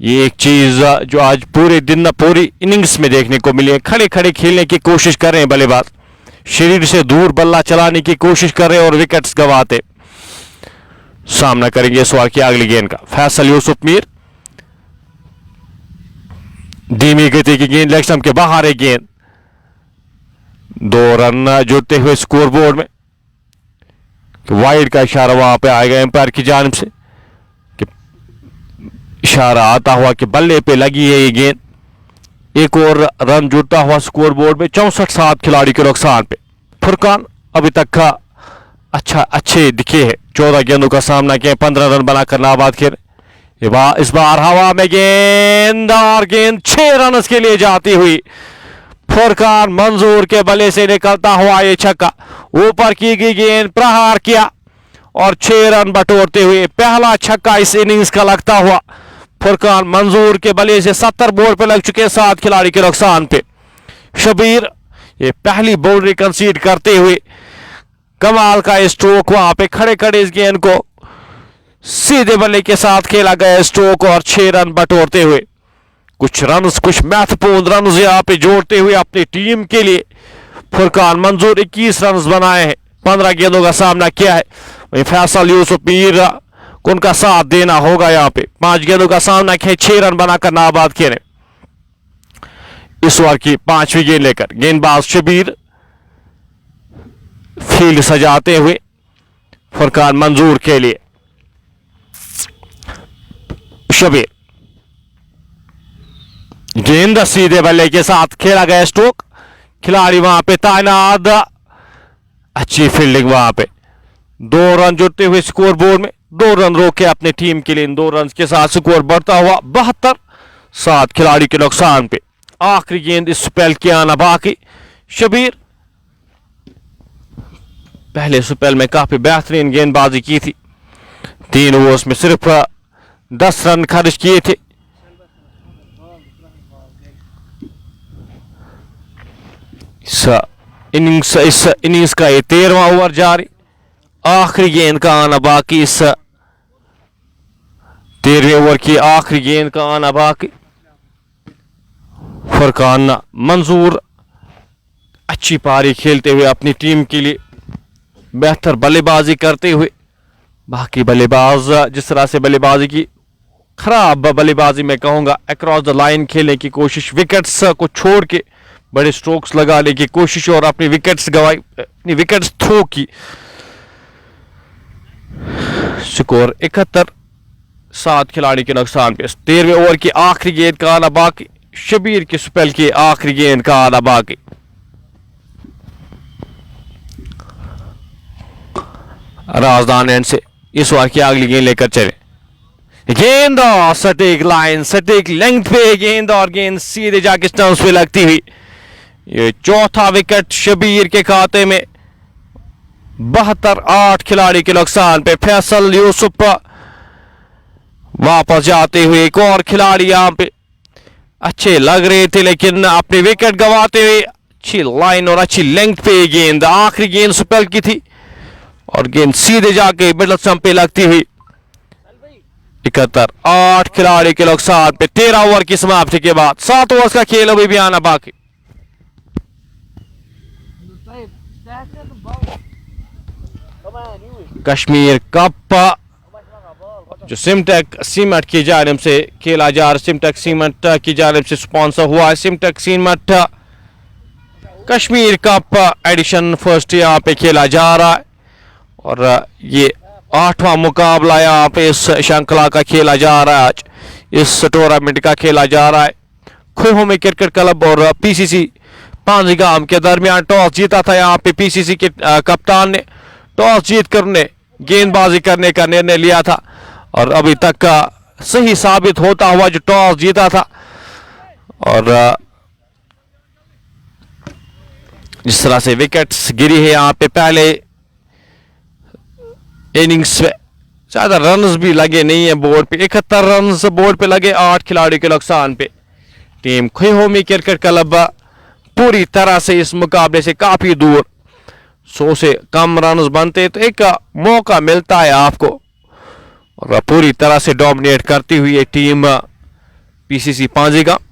ये एक चीज जो आज पूरे दिन पूरी इनिंग्स में देखने को मिली है। खड़े खड़े खेलने की कोशिश कर रहे हैं बल्लेबाज, शरीर से दूर बल्ला चलाने की कोशिश कर रहे हैं और विकेट्स गंवाते। सामना करेंगे इस ओवर की अगली गेंद का फैसल यूसुफ मीर। धीमी गति की गेंद लेग स्टंप के बाहर है गेंद। 2 रन जुड़ते हुए स्कोर बोर्ड में। वाइड का इशारा वहां पे आएगा एम्पायर की जानिब से कि इशारा आता हुआ कि बल्ले पे लगी है ये गेंद। एक और रन जुड़ता हुआ स्कोर बोर्ड में। 64। 7 खिलाड़ी के नुकसान पे फुरकान अभी तक का अच्छे दिखे हैं। 14 गेंदों का सामना किया, 15 रन बनाकर नाबाद खेले। इस बार हवा में गेंद और गेंद 6 रन के लिए जाती हुई फुरकान मंजूर के बल्ले से निकलता हुआ ये छक्का। ऊपर की गई गेंद प्रहार किया और 6 रन बटोरते हुए पहला छक्का इस इनिंग्स का लगता हुआ फुरकान मंजूर के बल्ले से 70 बोर्ड पे लग चुके 7 खिलाड़ी के नुकसान पे। शबीर ये पहली बाउंड्री कंसीड करते हुए कमाल का स्ट्रोक वहां पे खड़े खड़े इस गेंद को सीधे बल्ले के साथ खेला गया स्ट्रोक और 6 रन बटोरते हुए कुछ महत्वपूर्ण रन यहां पे जोड़ते हुए अपनी टीम के लिए फुरकान मंजूर 21 रन बनाए हैं। 15 गेंदों का सामना किया है। वहीं फैसल यूसुफ मीर को उनका साथ देना होगा। यहां पे 5 गेंदों का सामना किया, 6 रन बनाकर नाबाद खेले। इस ओवर की 5वीं गेंद लेकर गेंदबाज शबीर फील्ड सजाते हुए फुरकान मंजूर के लिए। शबीर गेंद सीधे बल्ले के साथ खेला गया स्ट्रोक, खिलाड़ी वहां पे तैनात। अच्छी फील्डिंग वहां पे। 2 रन जुड़ते हुए स्कोर बोर्ड में। 2 रन रोके अपने टीम के लिए। इन 2 रन के साथ स्कोर बढ़ता हुआ 72। 7 खिलाड़ी के नुकसान पे आखिरी गेंद इस स्पेल के आना बाकी। शबीर पहले स्पेल में काफी बेहतरीन गेंदबाजी की थी। 3 ओवर्स में सिर्फ 10 रन खर्च किए थे। इस इनिंग्स का ये 13वां ओवर जारी। आखिरी गेंद का आना बाकी। इस 13वें ओवर की आखिरी गेंद का आना बाकी। फुरकान मंजूर अच्छी पारी खेलते हुए अपनी टीम के लिए बेहतर बल्लेबाजी करते हुए। बाकी बल्लेबाज जिस तरह से बल्लेबाजी की, खराब बल्लेबाजी मैं कहूंगा, अक्रॉस द लाइन खेलने की कोशिश, विकेट्स को छोड़ के बड़े स्ट्रोक्स लगाने की कोशिश और अपनी विकेट्स गवाई, अपनी विकेट्स थ्रो की। स्कोर 71। 7 खिलाड़ी के नुकसान पे 13वें ओवर की आखिरी गेंद का आना बाकी। शबीर के स्पेल की आखिरी गेंद का आना बाकी। राजदान एंड से इस ओवर की अगली गेंद लेकर चले। गेंद और सटीक लाइन, सटीक लेंथ पे गेंद और गेंद सीधे जाके स्टंप्स पे लगती हुई ये चौथा विकेट शबीर के खाते में। 72 8 खिलाड़ी के नुकसान पे फैसल यूसुफ वापस जाते हुए। एक और खिलाड़ी यहां पे अच्छे लग रहे थे लेकिन अपने विकेट गंवाते हुए। अच्छी लाइन और अच्छी लेंथ पे गेंद, आखिरी गेंद स्पेल की थी और गेंद सीधे जाके मिडल स्टंप पे लगती हुई। 71 8 खिलाड़ी के नुकसान पे 13 ओवर की समाप्ति के बाद 7 ओवर का खेल अभी भी आना बाकी। कश्मीर कप जो सिमटेक सीमेंट की जानिब से खेला जा रहा, सिमटेक सीमेंट की जानिब से स्पॉन्सर हुआ है। Simtech cement Kashmir cup edition first यहाँ पे खेला जा रहा है और ये 8वां मुकाबला यहाँ पे इस श्रृंखला का खेला जा रहा है। आज इस टूर्नामेंट का खेला जा रहा है। खोहोमी क्रिकेट क्लब और पीसीसी पांजीगाम के दरमियान टॉस जीता था यहाँ पे पीसीसी के कप्तान ने। टॉस जीत कर ने गेंदबाजी करने का निर्णय लिया था और अभी तक का सही साबित होता हुआ जो टॉस जीता था। और जिस तरह से विकेट्स गिरी है यहाँ पे पहले इनिंग्स में ज्यादा रन्स भी लगे नहीं है बोर्ड पे। 71 रन्स बोर्ड पे लगे 8 खिलाड़ी के नुकसान पे। टीम खोहोमी क्रिकेट क्लब पूरी तरह से इस मुकाबले से काफी दूर। 100 से कम रन्स बनते तो एक मौका मिलता है आपको और पूरी तरह से डोमिनेट करती हुई ये टीम पीसीसी पांजीगाम।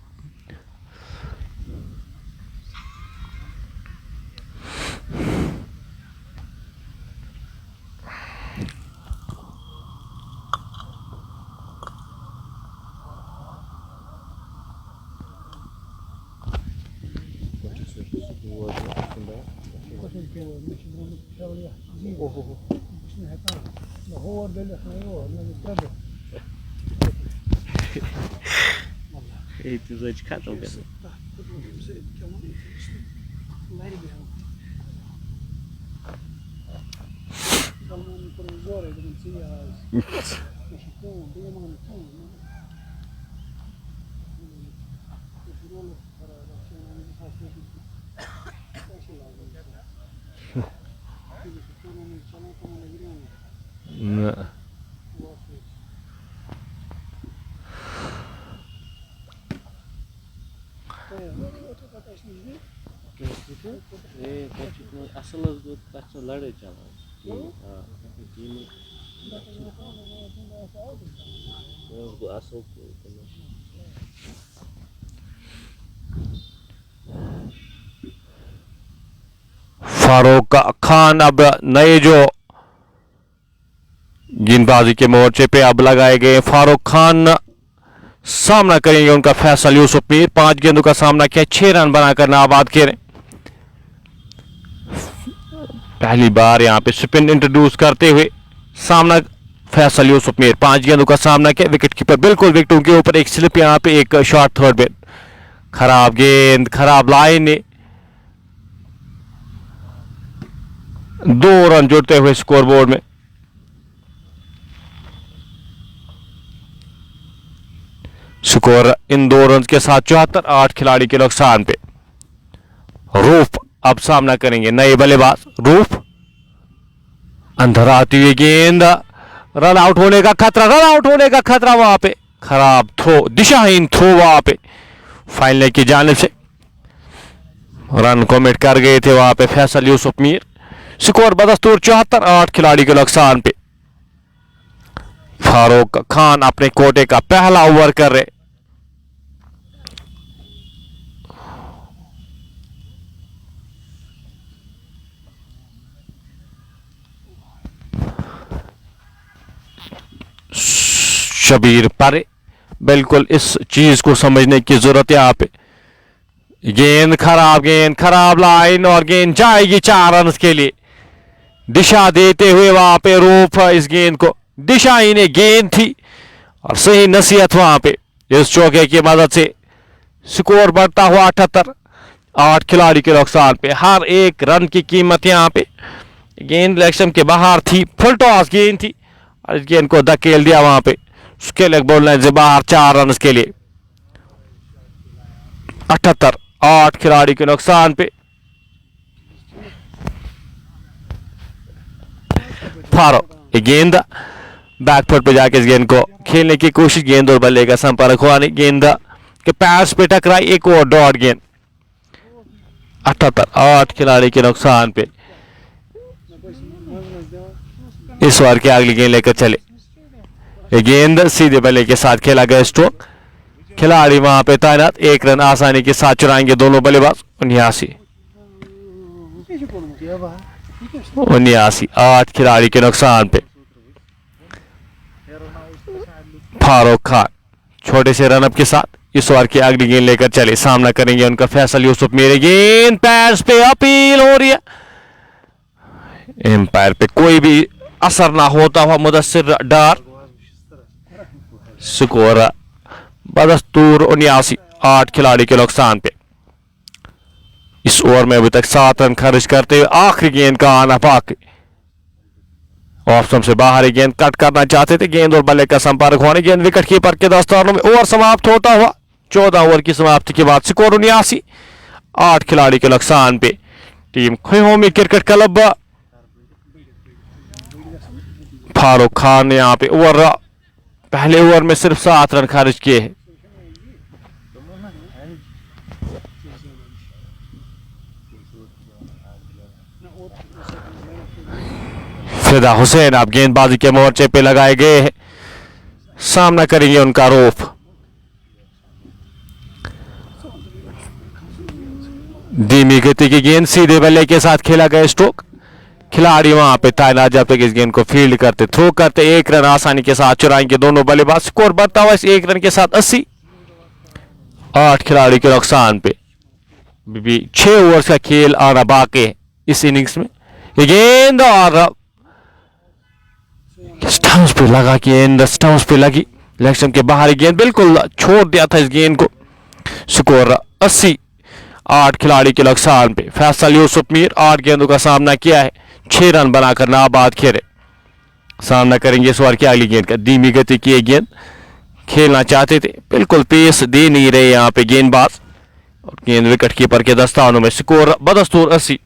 फारूक खान अब नए जो गेंदबाजी के मोर्चे पे अब लगाए गए। फारूक खान सामना करेंगे उनका फैसल यूसुफ मीर। 5 गेंदों का सामना किया, 6 रन बनाकर नाबाद खेले। पहली बार यहां पे स्पिन इंट्रोड्यूस करते हुए सामना फैसल यूसुफ मीर। 5 गेंदों का सामना किया। विकेट कीपर बिल्कुल विकेटों के ऊपर एक स्लिप, यहां पे एक शॉट थर्ड बैट। खराब गेंद, खराब लाइन ने 2 रन जुड़ते हुए स्कोरबोर्ड में। स्कोर इन 2 रन के साथ 74 8 खिलाड़ी के नुकसान पे। रूफ अब सामना करेंगे नए बल्लेबाज रूफ। अंदर आती हुई गेंद, रन आउट होने का खतरा, रन आउट होने का खतरा। वहां पे खराब थ्रो, दिशाहीन थ्रो वहां पे फाइनल की जानिब से। रन कमिट कर गए थे वहां पे फैसल यूसुफ मीर। स्कोर बदस्तूर 74 8 खिलाड़ी के नुकसान पे। फारूक खान अपने कोटे का पहला ओवर कर रहे। शबीर पर बिल्कुल इस चीज को समझने की जरूरत है। यहां पे गेंद, खराब लाइन और गेंद जाएगी 4 रन के लिए। दिशा देते हुए वहां पे रूफ इस गेंद को, दिशा ही ने गेंद थी और सही नसीहत वहां पे इस चौके की मदद से। स्कोर बढ़ता हुआ 78 8 खिलाड़ी के नुकसान पे। हर एक रन की कीमत यहां पे। गेंद इलेक्शन के बाहर थी, फुल टॉस गेंद थी और इस गेंद को धकेल दिया वहां पे उसके लेग बॉल लाइन से बाहर 4 रन के लिए। 78 8 खिलाड़ी के नुकसान पे। फारूक ये गेंद बैकफुट पे जाके इस गेंद को खेलने की कोशिश, गेंद और बल्ले का संपर्क हुआ नहीं, गेंद के पैर पे टकराई, एक और डॉट गेंद। 78 8 खिलाड़ी के नुकसान पे। इस ओवर की अगली गेंद लेकर चले, ये गेंद सीधे बल्ले के साथ खेला गया स्ट्रोक, खिलाड़ी वहां पे तैनात, 1 रन आसानी के साथ चुराएंगे दोनों बल्लेबाज। 79 8 खिलाड़ी के नुकसान पे। फारूक खान छोटे से रनअप के साथ इस ओवर की अगली गेंद लेकर चले, सामना करेंगे उनका फैसल यूसुफ। मेरे गेंद पैर पे अपील हो रही है, एम्पायर पे कोई भी असर ना होता हुआ मुदस्सिर डार। स्कोर बदस्तूर 79 8 खिलाड़ी के नुकसान पे। इस ओवर में अभी तक 7 रन खर्च करते हुए आखिरी गेंद का आना बाकी। ऑप्शन से बाहर गेंद कट करना चाहते थे, गेंद और बल्ले का संपर्क होने, गेंद विकेट कीपर के दस्तानों में। ओवर समाप्त होता हुआ 14 ओवर की समाप्ति के बाद स्कोर 79 8 खिलाड़ी के नुकसान पे। Team Khohomi cricket club Farooq Khan ने यहां पे पहले ओवर में सिर्फ 7 रन खर्च किए हैं। फिदा हुसैन अब गेंदबाजी के मोर्चे पे लगाए गए हैं, सामना करेंगे उनका रूफ। धीमी गति की गेंद सीधे बल्ले के साथ खेला गया स्ट्रोक, खिलाड़ी वहां पे तैनात जब तक इस गेंद को फील्ड करते, थ्रो करते, 1 रन आसानी के साथ चुराएंगे दोनों बल्लेबाज। स्कोर बढ़ता हुआ इस 1 रन के साथ 80 8 खिलाड़ी के नुकसान पे। 6 ओवर्स का खेल आना बाकी है इस इनिंग्स में। ये गेंद और स्टंप्स पे लगा, गेंद स्टंप्स पे लगी, लेग स्टंप के बाहर गेंद बिल्कुल छोड़ दिया था इस गेंद को। स्कोर 80 8 खिलाड़ी के नुकसान पे। फैसल यूसुफ मीर 8 गेंदों का सामना किया है, 6 रन बनाकर नाबाद खेले। सामना करेंगे इस ओवर की अगली गेंद का, धीमी गति की गेंद खेलना चाहते थे, बिल्कुल पेस दे नहीं रहे यहाँ पे गेंदबाज, और गेंद विकेट कीपर के दस्तानों में। स्कोर बदस्तूर 80।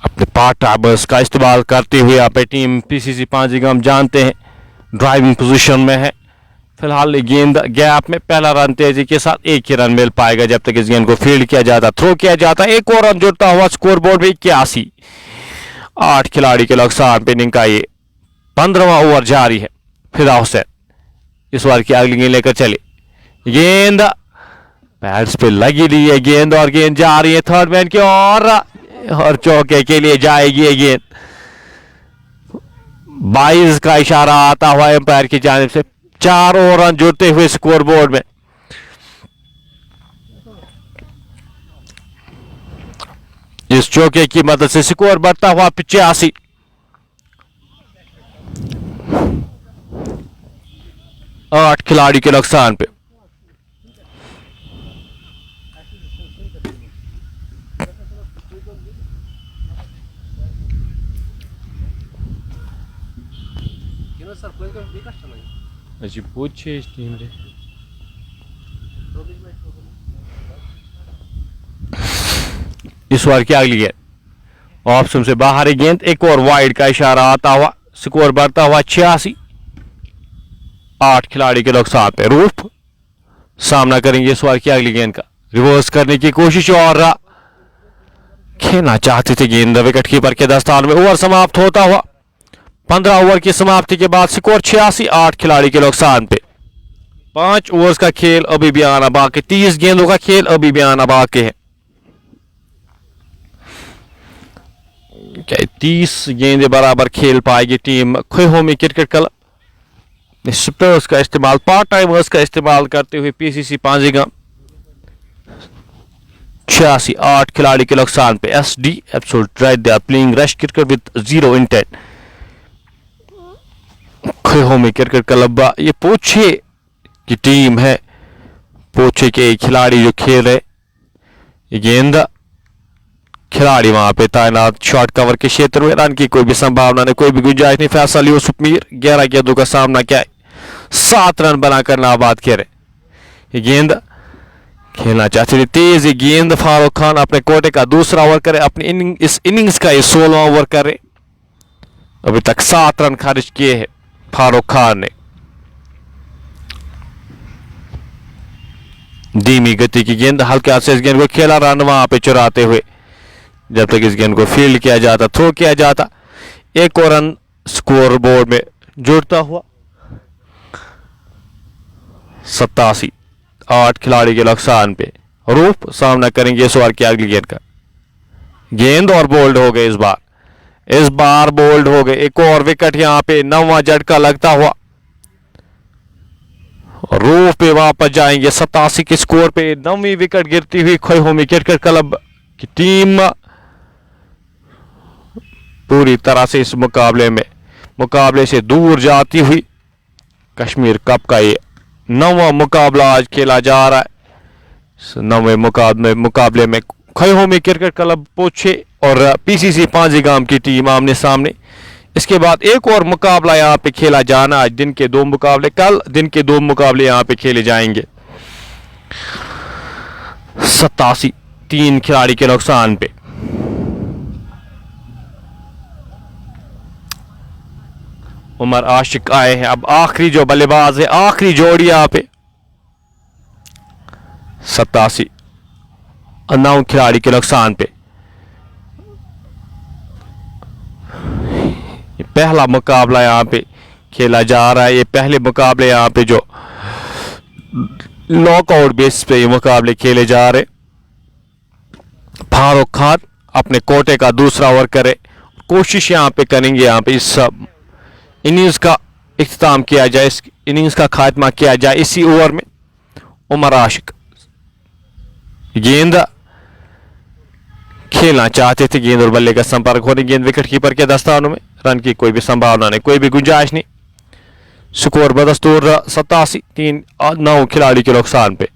अपने पार्ट टाइमर्स का इस्तेमाल करते हुए यहाँ पे टीम पीसीसी पांजीगाम जानते हैं ड्राइविंग पोजीशन में है। फिलहाल गेंद गैप में पहला रन तेजी के साथ 1 ही रन मिल पाएगा जब तक इस गेंद को फील्ड किया जाता, थ्रो किया जाता। 1 और रन जुड़ता हुआ स्कोर बोर्ड में 81 8 खिलाड़ी के नुकसान पे। इनिंग का ये 15वां ओवर जारी है। फिदा हुसैन इस ओवर की अगली गेंद लेकर चले, गेंद पैड्स पे लगी रही है गेंद, और गेंद जा रही है थर्ड मैन की और चौके के लिए जाएगी ये गेंद। 22 का इशारा आता हुआ एम्पायर की जानिब से, 4 और रन जुड़ते हुए स्कोर बोर्ड में। इस चौके की मदद से स्कोर बढ़ता हुआ 85 8 खिलाड़ी के नुकसान पे। अजी पूछे इस टीम रे इस ओवर की अगली गेंद ऑप्शन से बाहर गेंद, 1 और वाइड का इशारा आता हुआ, स्कोर बढ़ता हुआ 86 8 खिलाड़ी के नुकसान पे। रूफ सामना करेंगे इस ओवर की अगली गेंद का, रिवर्स करने की कोशिश और खेलना चाहते थे गेंद विकेट कीपर के दस्तान में। ओवर समाप्त होता हुआ 15 ओवर की समाप्ति के बाद स्कोर 86 8 खिलाड़ी के नुकसान पे। 5 ओवर्स का खेल अभी भी आना बाकी, 30 गेंदों का खेल अभी भी आना बाकी है। 30 गेंदे बराबर खेल पाएगी team Khohomi cricket club. Spinners का इस्तेमाल, पार्ट टाइमर्स का इस्तेमाल करते हुए पीसीसी पांजीगाम। 86 8 खिलाड़ी के नुकसान पे। SD absolute right, they are playing rush cricket with 0 intent. Khohomi cricket club ये पूछे की टीम है, पूछे के खिलाड़ी जो खेल रहे, ये गेंद खिलाड़ी वहां पे तैनात, शॉर्ट कवर के क्षेत्र में, रन की कोई भी संभावना नहीं, कोई भी गुंजाइश नहीं। फैसल यूसुफ मीर 11 गेंदों का सामना किया है, 7 रन बनाकर नाबाद खेले। ये गेंद खेलना चाहते थे तेज, ये गेंद फारूक खान अपने कोटे का दूसरा ओवर करे, अपनी इस इनिंग्स का ये 16वां ओवर करे। अभी तक 7 रन खर्च किए हैं फारूक खान ने। धीमी गति की गेंद, हल्के से इस गेंद को खेला, रन वहां पे चुराते हुए जब तक इस गेंद को फील्ड किया जाता, थ्रो किया जाता। एक और रन स्कोर बोर्ड में जुड़ता हुआ। 87, 8 खिलाड़ी के नुकसान पे रूप सामना करेंगे इस ओवर की अगली गेंद का। गेंद और बोल्ड हो गए, इस बार बोल्ड हो गए। एक और विकेट यहां पे, 9वां झटका लगता हुआ। रूफ पे वापस जाएंगे 87 के स्कोर पे। 9वीं विकेट गिरती हुई खैहोमी क्रिकेट क्लब की टीम पूरी तरह से इस मुकाबले से दूर जाती हुई। कश्मीर कप का ये 9वां मुकाबला आज खेला जा रहा है। 9वें मुकाबले में खैहोमी क्रिकेट क्लब पोछे और पीसीसी पांजीगाम की टीम आमने सामने। इसके बाद एक और मुकाबला यहाँ पे खेला जाना। आज दिन के 2 मुकाबले, कल दिन के 2 मुकाबले यहाँ पे खेले जाएंगे। 87, 3 खिलाड़ी के नुकसान पे। उमर आशिक आए हैं। अब आखिरी जो बल्लेबाज है, आखिरी जोड़ी यहाँ पे 87, 9 खिलाड़ी के नुकसान पे। पहला मुकाबला यहाँ पे खेला जा रहा है। ये पहले मुकाबले यहाँ पे जो नॉकआउट बेस पे ये मुकाबले खेले जा रहे। फारूक खान अपने कोटे का दूसरा ओवर करे, कोशिश यहाँ पे करेंगे यहाँ पे इस इनिंग्स का इख्तिताम किया जाए, इस इनिंग्स का खात्मा किया जाए इसी ओवर में। उमर आशिक गेंद खेलना चाहते थे, गेंद और बल्ले का संपर्क होने, गेंद विकेट कीपर के दस्तानों में, रन की कोई भी संभावना नहीं, कोई भी गुंजाइश नहीं। स्कोर बदस्तूर 87, 3, 9 खिलाड़ी के नुकसान पे।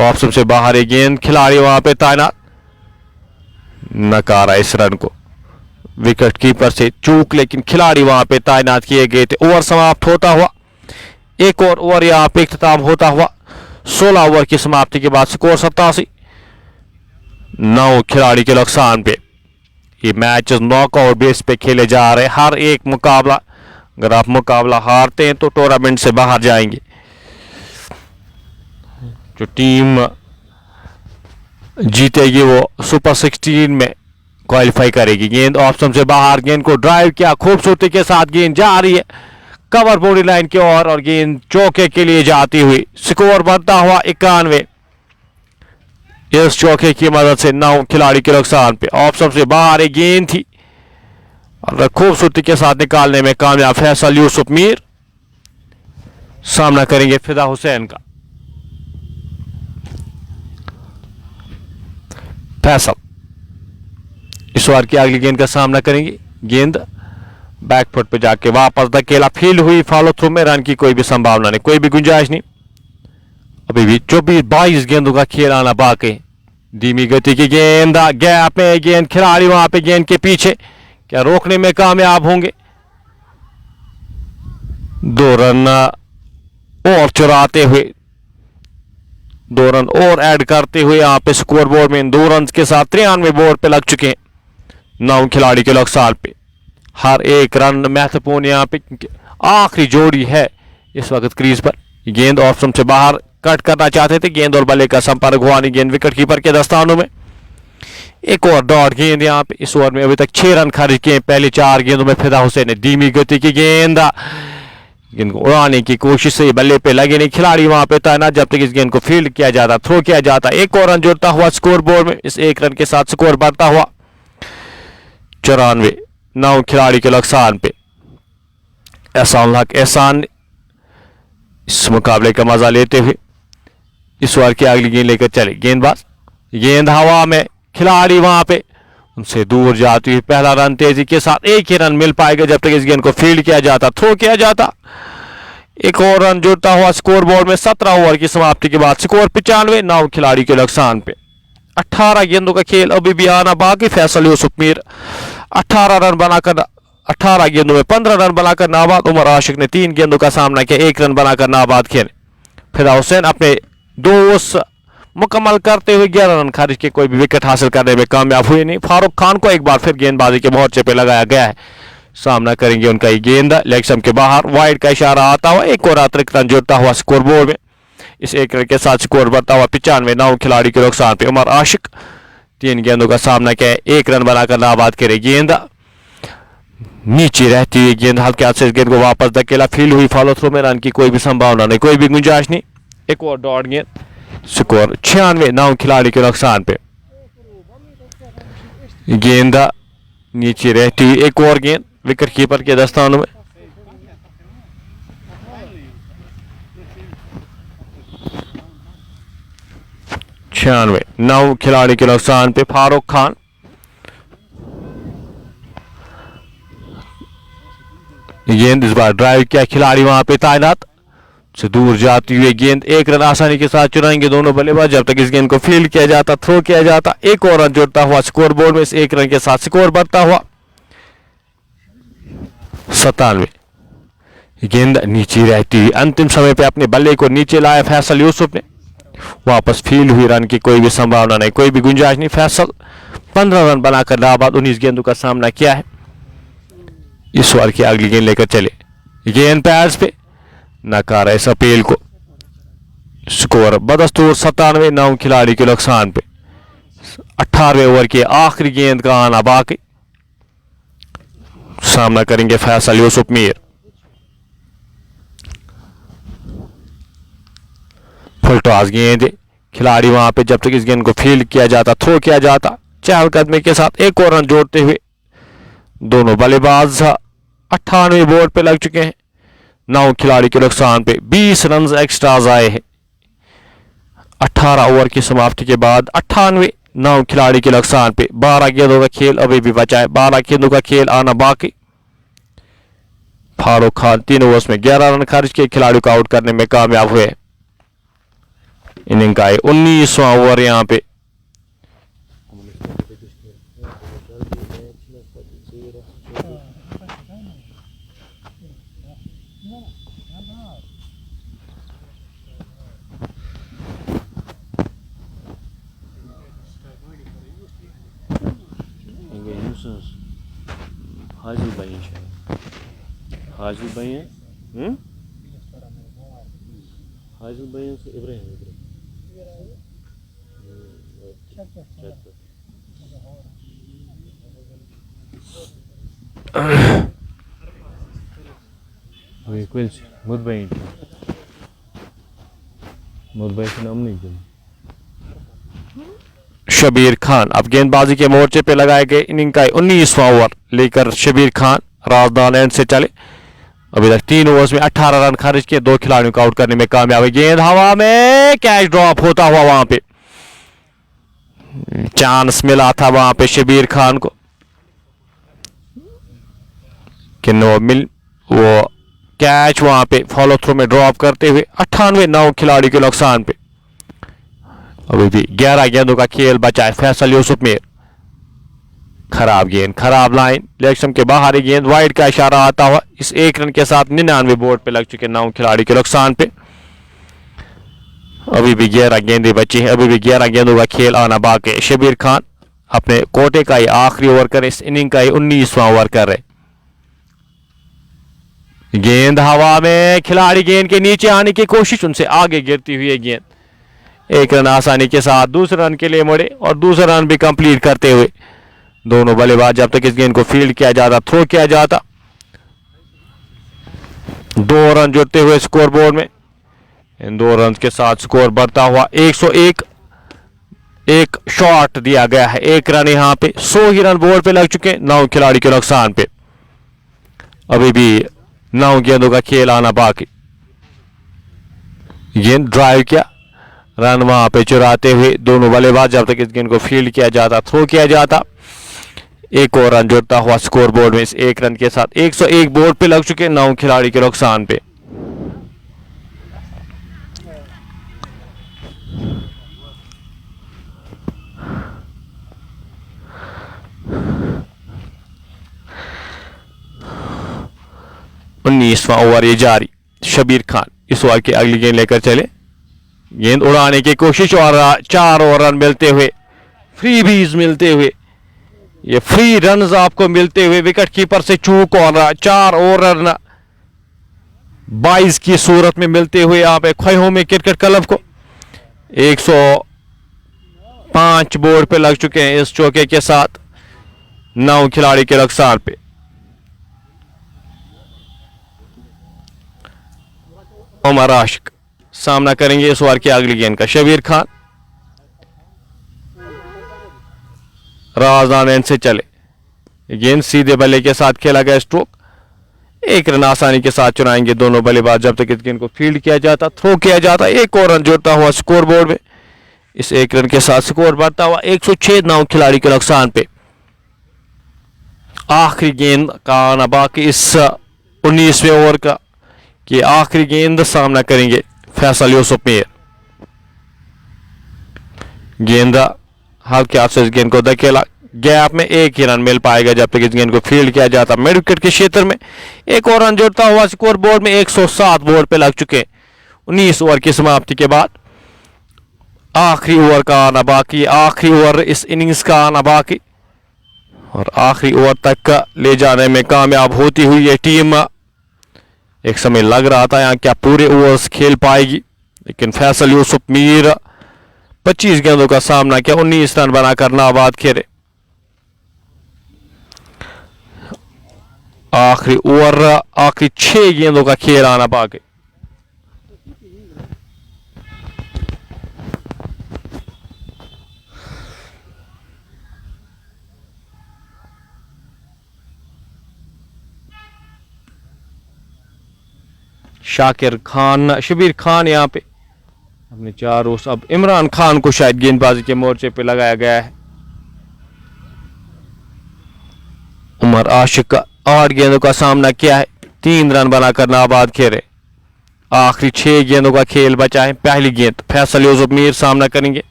ऑप्शन से बाहर एक गेंद, खिलाड़ी वहां पे तैनात, नकारा इस रन को। विकेट कीपर से चूक, लेकिन खिलाड़ी वहां पे तैनात किए गए थे। ओवर समाप्त होता हुआ, एक और ओवर यहां पे इख्तिताम होता हुआ। 16 ओवर की समाप्ति के बाद स्कोर 87, 9 खिलाड़ी के नुकसान पे। ये मैच नॉकआउट बेस पे खेले जा रहे हैं। हर एक मुकाबला, अगर आप मुकाबला हारते हैं तो टूर्नामेंट से बाहर जाएंगे। जो टीम जीतेगी वो सुपर 16 में क्वालिफाई करेगी। गेंद ऑप्शन से बाहर, गेंद को ड्राइव किया खूबसूरती के साथ, गेंद जा रही है कवर बॉडी लाइन की ओर और गेंद चौके के लिए जाती हुई। स्कोर बनता हुआ 91। इस चौके की मदद से 9 खिलाड़ी के नुकसान पे। ऑप्शन से बाहर एक गेंद थी और खूबसूरती के साथ निकालने में कामयाब फैसल यूसुफ मीर। सामना करेंगे फिदा हुसैन का। फैसल इस ओवर की अगली गेंद का सामना करेंगे। गेंद बैकफुट पे जाके वापस धकेला, फील्ड हुई फॉलो थ्रू में, रन की कोई भी संभावना नहीं, कोई भी गुंजाइश नहीं। अभी भी 24-22 गेंदों का खेल आना बाकी। धीमी गति की गेंद, गैप में गेंद, खिलाड़ी वहां पे गेंद के पीछे, क्या रोकने में कामयाब होंगे? 2 रन और चुराते हुए, 2 रन और ऐड करते हुए यहां पे स्कोर बोर्ड में 2 रन के साथ 93 बोर्ड पे लग चुके हैं। 9 खिलाड़ी के नुकसान पे। हर एक रन महत्वपूर्ण यहां पे। आखिरी जोड़ी है इस वक्त क्रीज पर। गेंद ऑप्शन से बाहर कट करना चाहते थे, गेंद और बल्ले का संपर्क हुआ नहीं, गेंद विकेट कीपर के दस्तानों में। एक और डॉट गेंद यहां पे। इस ओवर में अभी तक 6 रन खर्च किए। पहले 4 गेंदों में फिदा हुसैन ने धीमी गति की गेंद को उड़ाने की कोशिश से बल्ले पे लगे नहीं, खिलाड़ी वहां पे तैनात जब तक इस गेंद को फील्ड किया जाता, थ्रो किया जाता। एक और रन जुड़ता हुआ स्कोर बोर्ड में। इस 1 रन के साथ स्कोर बढ़ता हुआ 94। 9 खिलाड़ी के नुकसान पे। एहसान इस मुकाबले का मजा लेते हुए इस ओवर की अगली गेंद लेकर चले। गेंदबाज, गेंद हवा में, खिलाड़ी वहां पे उनसे दूर जाती हुई। पहला रन तेजी के साथ, एक ही रन मिल पाएगा जब तक इस गेंद को फील्ड किया जाता, थ्रो किया जाता। एक और रन जुड़ता हुआ स्कोर बोर्ड में। 17 ओवर की समाप्ति के बाद स्कोर 95। 9 खिलाड़ी के नुकसान पे। 18 गेंदों का खेल अभी भी आना बाकी। फैसल यूसुफ मीर 18 रन बनाकर 18 गेंदों में 15 रन बनाकर नाबाद। उमर आशिक ने 3 गेंदों का सामना किया, 1 रन बनाकर नाबाद खेले। फिदा हुसैन अपने 2 ओवर्स मुकम्मल करते हुए 11 रन खारिज के कोई भी विकेट हासिल करने में कामयाब हुए नहीं। फारूक खान को एक बार फिर गेंदबाजी के मोर्चे पे लगाया गया है। सामना करेंगे उनका ये गेंद लेग स्टंप के बाहर, वाइड का इशारा आता हुआ, एक और अतिरिक्त रन जुड़ता हुआ स्कोर बोर्ड में। इस 1 रन के साथ स्कोर बढ़ता हुआ 95। 9 खिलाड़ी के नुकसान पे उमर आशिक 3 गेंदों का सामना किया, 1 रन बनाकर नाबाद करे। गेंद नीचे रहती हुई गेंद हल्के हाथ से इस गेंद को वापस धकेला, फील्ड हुई फॉलो थ्रो में, रन की कोई भी संभावना नहीं, कोई भी गुंजाइश नहीं। एक और डॉट गेंद, स्कोर 96। 9 खिलाड़ी के नुकसान पे गेंद नीचे रहती हुई एक और गेंद विकेट कीपर के दस्तानों में। छियानवे। 9 खिलाड़ी के नुकसान पे फारूक खान गेंद इस बार ड्राइव किया, खिलाड़ी वहां पे तैनात, से दूर जाती हुई गेंद, 1 रन आसानी के साथ चुराएंगे दोनों बल्लेबाज जब तक इस गेंद को फील्ड किया जाता, थ्रो किया जाता। एक और रन जुड़ता हुआ स्कोर बोर्ड में, इस 1 रन के साथ स्कोर बढ़ता हुआ 97। गेंद नीचे रहती हुई अंतिम समय पे अपने बल्ले को नीचे लाया फैसल यूसुफ ने, वापस फील्ड हुई, रन की कोई भी संभावना नहीं, कोई भी गुंजाइश नहीं। फैसल 15 रन बनाकर नाबाद 19 गेंदों का सामना किया है। इस ओवर की अगली गेंद लेकर चले, गेंद पैड्स पे नकारा इस अपील को, स्कोर बदस्तूर 97। 9 खिलाड़ी के नुकसान पे 18वें ओवर की आखिरी गेंद का आना बाकी। सामना करेंगे फैसल यूसुफ मीर। फुल टॉस गेंद, खिलाड़ी वहां पे जब तक इस गेंद को फील्ड किया जाता, थ्रो किया जाता, चहलकदमी के साथ एक और रन जोड़ते हुए दोनों बल्लेबाज 98 बोर्ड पे लग चुके हैं। 9 खिलाड़ी के नुकसान पे 20 रन एक्स्ट्राज आए हैं 18 ओवर की समाप्ति के बाद। 98। 9 खिलाड़ी के नुकसान पे 12 गेंदों का खेल अभी भी बचा है, 12 गेंदों का खेल आना बाकी। फारूक खान 3 ओवर्स में 11 रन खर्च के खिलाड़ी को आउट करने में कामयाब हुए। इनिंग का 19वां ओवर यहां पे हाजिर भाई हाजिर भाई हाजिर भाई से इब्राहिम शबीर खान अब गेंदबाजी के मोर्चे पे लगाए गए। इनिंग का 19वां ओवर लेकर शबीर खान राजदान एंड से चले। अभी तक 3 ओवर्स में 18 रन खर्च किए, 2 खिलाड़ियों को आउट करने में कामयाब है। गेंद हवा में, कैच ड्रॉप होता हुआ वहां पे चांस मिला था वहां पे शबीर खान को, कि वो कैच वहां पे फॉलो थ्रू में ड्रॉप करते हुए 98। 9 खिलाड़ी के नुकसान पे अभी भी 11 गेंदों का खेल बचा है। फैसल यूसुफ मीर, खराब गेंद, खराब लाइन, लेग स्टंप के बाहर गेंद, वाइड का इशारा आता हुआ, इस 1 रन के साथ 99 बोर्ड पे लग चुके 9 खिलाड़ी के नुकसान पे। अभी भी 11 गेंदें बची हैं, अभी भी 11 गेंदों का खेल आना बाकी है। शबीर खान अपने कोटे का ही आखिरी ओवर कर, इस इनिंग का ही 19वां ओवर कर रहे। गेंद हवा में, खिलाड़ी गेंद के नीचे आने की कोशिश, उनसे आगे गिरती हुई गेंद, 1 रन आसानी के साथ दूसरे रन के लिए मुड़े और दूसरा रन भी कंप्लीट करते हुए दोनों बल्लेबाज जब तक इस गेंद को फील्ड किया जाता, थ्रो किया जाता, 2 रन जुड़ते हुए स्कोर बोर्ड में। इन 2 रन के साथ स्कोर बढ़ता हुआ 101। एक शॉट दिया गया है, 1 रन यहां पे, 100 ही रन बोर्ड पे लग चुके 9 खिलाड़ी के नुकसान पे। अभी भी 9 गेंदों का खेल आना बाकी। गेंद ड्राइव किया, रन वहां पे चुराते हुए दोनों बल्लेबाज जब तक इस गेंद को फील्ड किया जाता, थ्रो किया जाता, 1 और रन जुड़ता हुआ स्कोर बोर्ड में। इस 1 रन के साथ 101 बोर्ड पे लग चुके 9 खिलाड़ी के नुकसान पे। 19वां ओवर ये जारी। शबीर खान इस ओवर की अगली गेंद लेकर चले, गेंद उड़ाने की कोशिश और 4 और रन मिलते हुए, फ्री बीज मिलते हुए, ये फ्री रन्स आपको मिलते हुए विकेट कीपर से चूक और 4 और रन 22 की सूरत में मिलते हुए यहाँ पे ख्वाहियों में क्रिकेट क्लब को 105 बोर्ड पे लग चुके हैं इस चौके के साथ 9 खिलाड़ी के नुकसान पे। उमर आशिक सामना करेंगे इस ओवर की अगली गेंद का। शबीर खान राजदान एंड से चले, गेंद सीधे बल्ले के साथ खेला गया स्ट्रोक, 1 रन आसानी के साथ चुनाएंगे दोनों बल्लेबाज जब तक इस गेंद को फील्ड किया जाता, थ्रो किया जाता। 1 और रन जोड़ता हुआ स्कोर बोर्ड में, इस 1 रन के साथ स्कोर बढ़ता हुआ 106 9 खिलाड़ी के नुकसान पे। आखिरी गेंद का आना बाकी इस 19वें ओवर का, कि आखिरी गेंद सामना करेंगे फैसल यूसुफ मीर। गेंद हल्के हाथ से इस गेंद को धकेला, गैप में 1 ही रन मिल पाएगा जब तक इस गेंद को फील्ड किया जाता। मिड विकेट के क्षेत्र में 1 और रन जोड़ता हुआ स्कोर बोर्ड में 107 बोर्ड पे लग चुके 19 ओवर की समाप्ति के बाद। आखिरी ओवर का आना बाकी, आखिरी ओवर इस इनिंग्स का आना बाकी, और आखिरी ओवर तक ले जाने में कामयाब होती हुई ये टीम। एक समय लग रहा था यहाँ क्या पूरे ओवर्स खेल पाएगी, लेकिन फैसल यूसुफ मीर 25 गेंदों का सामना किया, 19 रन बनाकर नाबाद खेले। आखिरी ओवर, आखिरी 6 गेंदों का खेल आना बाकी। शाकिर खान, शबीर खान यहाँ पे अपने 4 ओवर, अब इमरान खान को शायद गेंदबाजी के मोर्चे पे लगाया गया है। उमर आशिक का 8 गेंदों का सामना किया है, 3 रन बनाकर नाबाद खेले। आखिरी 6 गेंदों का खेल बचा है। पहली गेंद फैसल यूसुफ मीर सामना करेंगे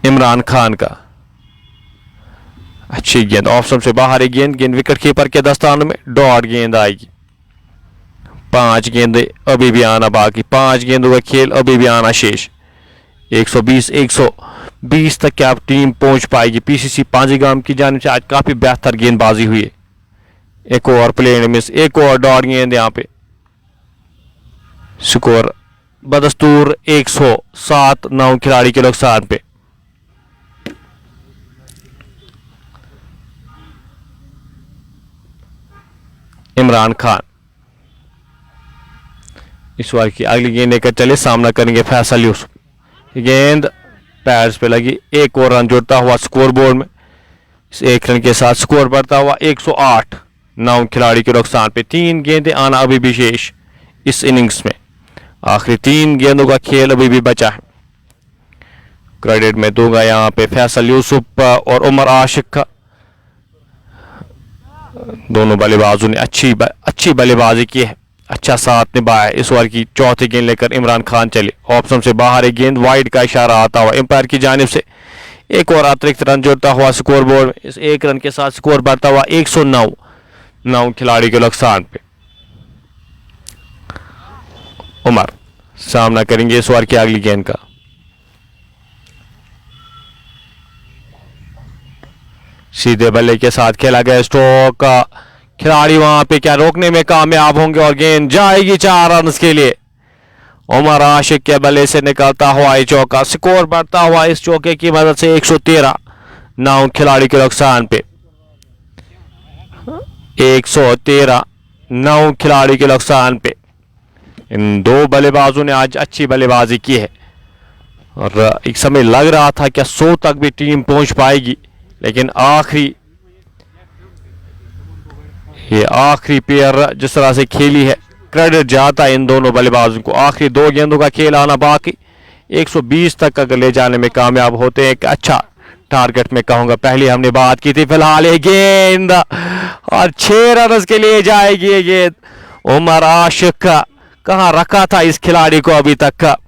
इमरान खान का, अच्छी गेंद ऑफ स्टंप से बाहर एक गेंद, विकेट कीपर के दस्तानों में डॉट गेंद आएगी। 5 गेंदें अभी भी आना बाकी, 5 गेंदों का खेल अभी भी आना शेष। 120 तक क्या टीम पहुंच पाएगी। पीसीसी पांजीगाम की जानिब से आज काफी बेहतर गेंदबाजी हुई है। 1 over play miss, 1 over dot गेंद यहाँ पे। स्कोर बदस्तूर 107 9 खिलाड़ी के नुकसान पे। इमरान खान इस ओवर की अगली गेंद लेकर चले, सामना करेंगे फैसल यूसुफ। गेंद पैड्स पे लगी, 1 और रन जोड़ता हुआ स्कोर बोर्ड में, इस 1 रन के साथ स्कोर बढ़ता हुआ 108 9 खिलाड़ी के नुकसान पे। 3 गेंदें आना अभी भी शेष इस इनिंग्स में, आखिरी 3 गेंदों का खेल अभी भी बचा है। क्रेडिट में दूंगा यहाँ पे फैसल यूसुफ और उमर आशिक का, दोनों बल्लेबाजों ने अच्छी बल्लेबाजी की है, अच्छा साथ निभाया। इस ओवर की चौथी गेंद लेकर इमरान खान चले, ऑप्शन से बाहर एक गेंद, वाइड का इशारा आता हुआ एम्पायर की जानिब से। 1 और अतिरिक्त रन जोड़ता हुआ स्कोर बोर्ड में, इस 1 रन के साथ स्कोर बढ़ता हुआ 109 9 खिलाड़ी के नुकसान पे। उमर सामना करेंगे इस ओवर की अगली गेंद का। सीधे बल्ले के साथ खेला गया स्ट्रोक, खिलाड़ी वहां पे क्या रोकने में कामयाब होंगे और गेंद जाएगी 4 रन के लिए। उमर आशिक के बल्ले से निकलता हुआ ये चौका, स्कोर बढ़ता हुआ इस चौके की मदद से 113 9 खिलाड़ी के नुकसान पे। 113 9 खिलाड़ी के नुकसान पे। इन 2 बल्लेबाजों ने आज अच्छी बल्लेबाजी की है और एक समय लग रहा था कि 100 तक भी टीम पहुंच पाएगी, लेकिन आखिरी पेयर जिस तरह से खेली है, क्रेडिट जाता है इन दोनों बल्लेबाजों को। आखिरी 2 गेंदों का खेल आना बाकी, 120 तक अगर ले जाने में कामयाब होते हैं, एक अच्छा टारगेट में कहूंगा। पहले हमने बात की थी, फिलहाल ये गेंद और 6 रन के लिए जाएगी ये गेंद। उमर आशिक का कहां रखा था इस खिलाड़ी को अभी तक का।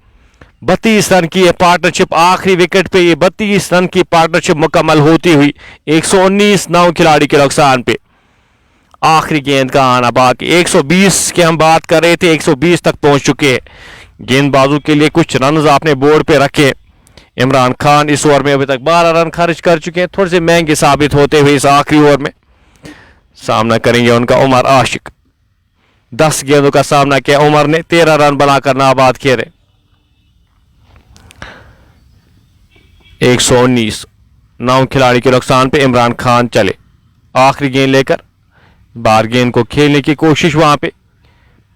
32 रन की पार्टनरशिप, आखिरी विकेट पे ये 32 रन की पार्टनरशिप मुकम्मल होती हुई 119 9 खिलाड़ी के नुकसान पे। आखिरी गेंद का आना बाकी। 120 की हम बात कर रहे थे, 120 तक पहुंच चुके हैं। गेंदबाजों के लिए कुछ रन आपने बोर्ड पे रखे। इमरान खान इस ओवर में अभी तक 12 रन खर्च कर चुके हैं, थोड़े से महंगे साबित होते हुए इस आखिरी ओवर में। सामना करेंगे उनका उमर आशिक। 10 गेंदों का सामना किया उमर ने, 13 रन बनाकर नाबाद खेले। 119, 9 खिलाड़ी के नुकसान पे इमरान खान चले आखिरी गेंद लेकर। बार गेंद को खेलने की कोशिश वहां पे,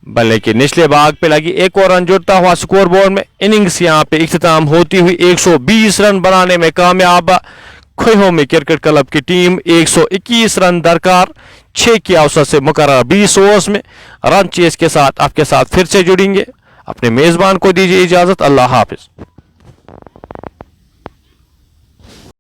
बल्ले के निचले भाग पे लगी। एक और रन जुड़ता हुआ स्कोर बोर्ड में। इनिंग्स यहां पे इख्तिताम होती हुई 120 रन बनाने में कामयाब खोहोमी क्रिकेट क्लब की टीम। 121 रन दरकार, 6 की औसत से मुकर्रर 20 ओवर्स में। रन चेस के साथ आपके साथ फिर से जुड़ेंगे। अपने मेजबान को दीजिए इजाजत। अल्लाह हाफिज।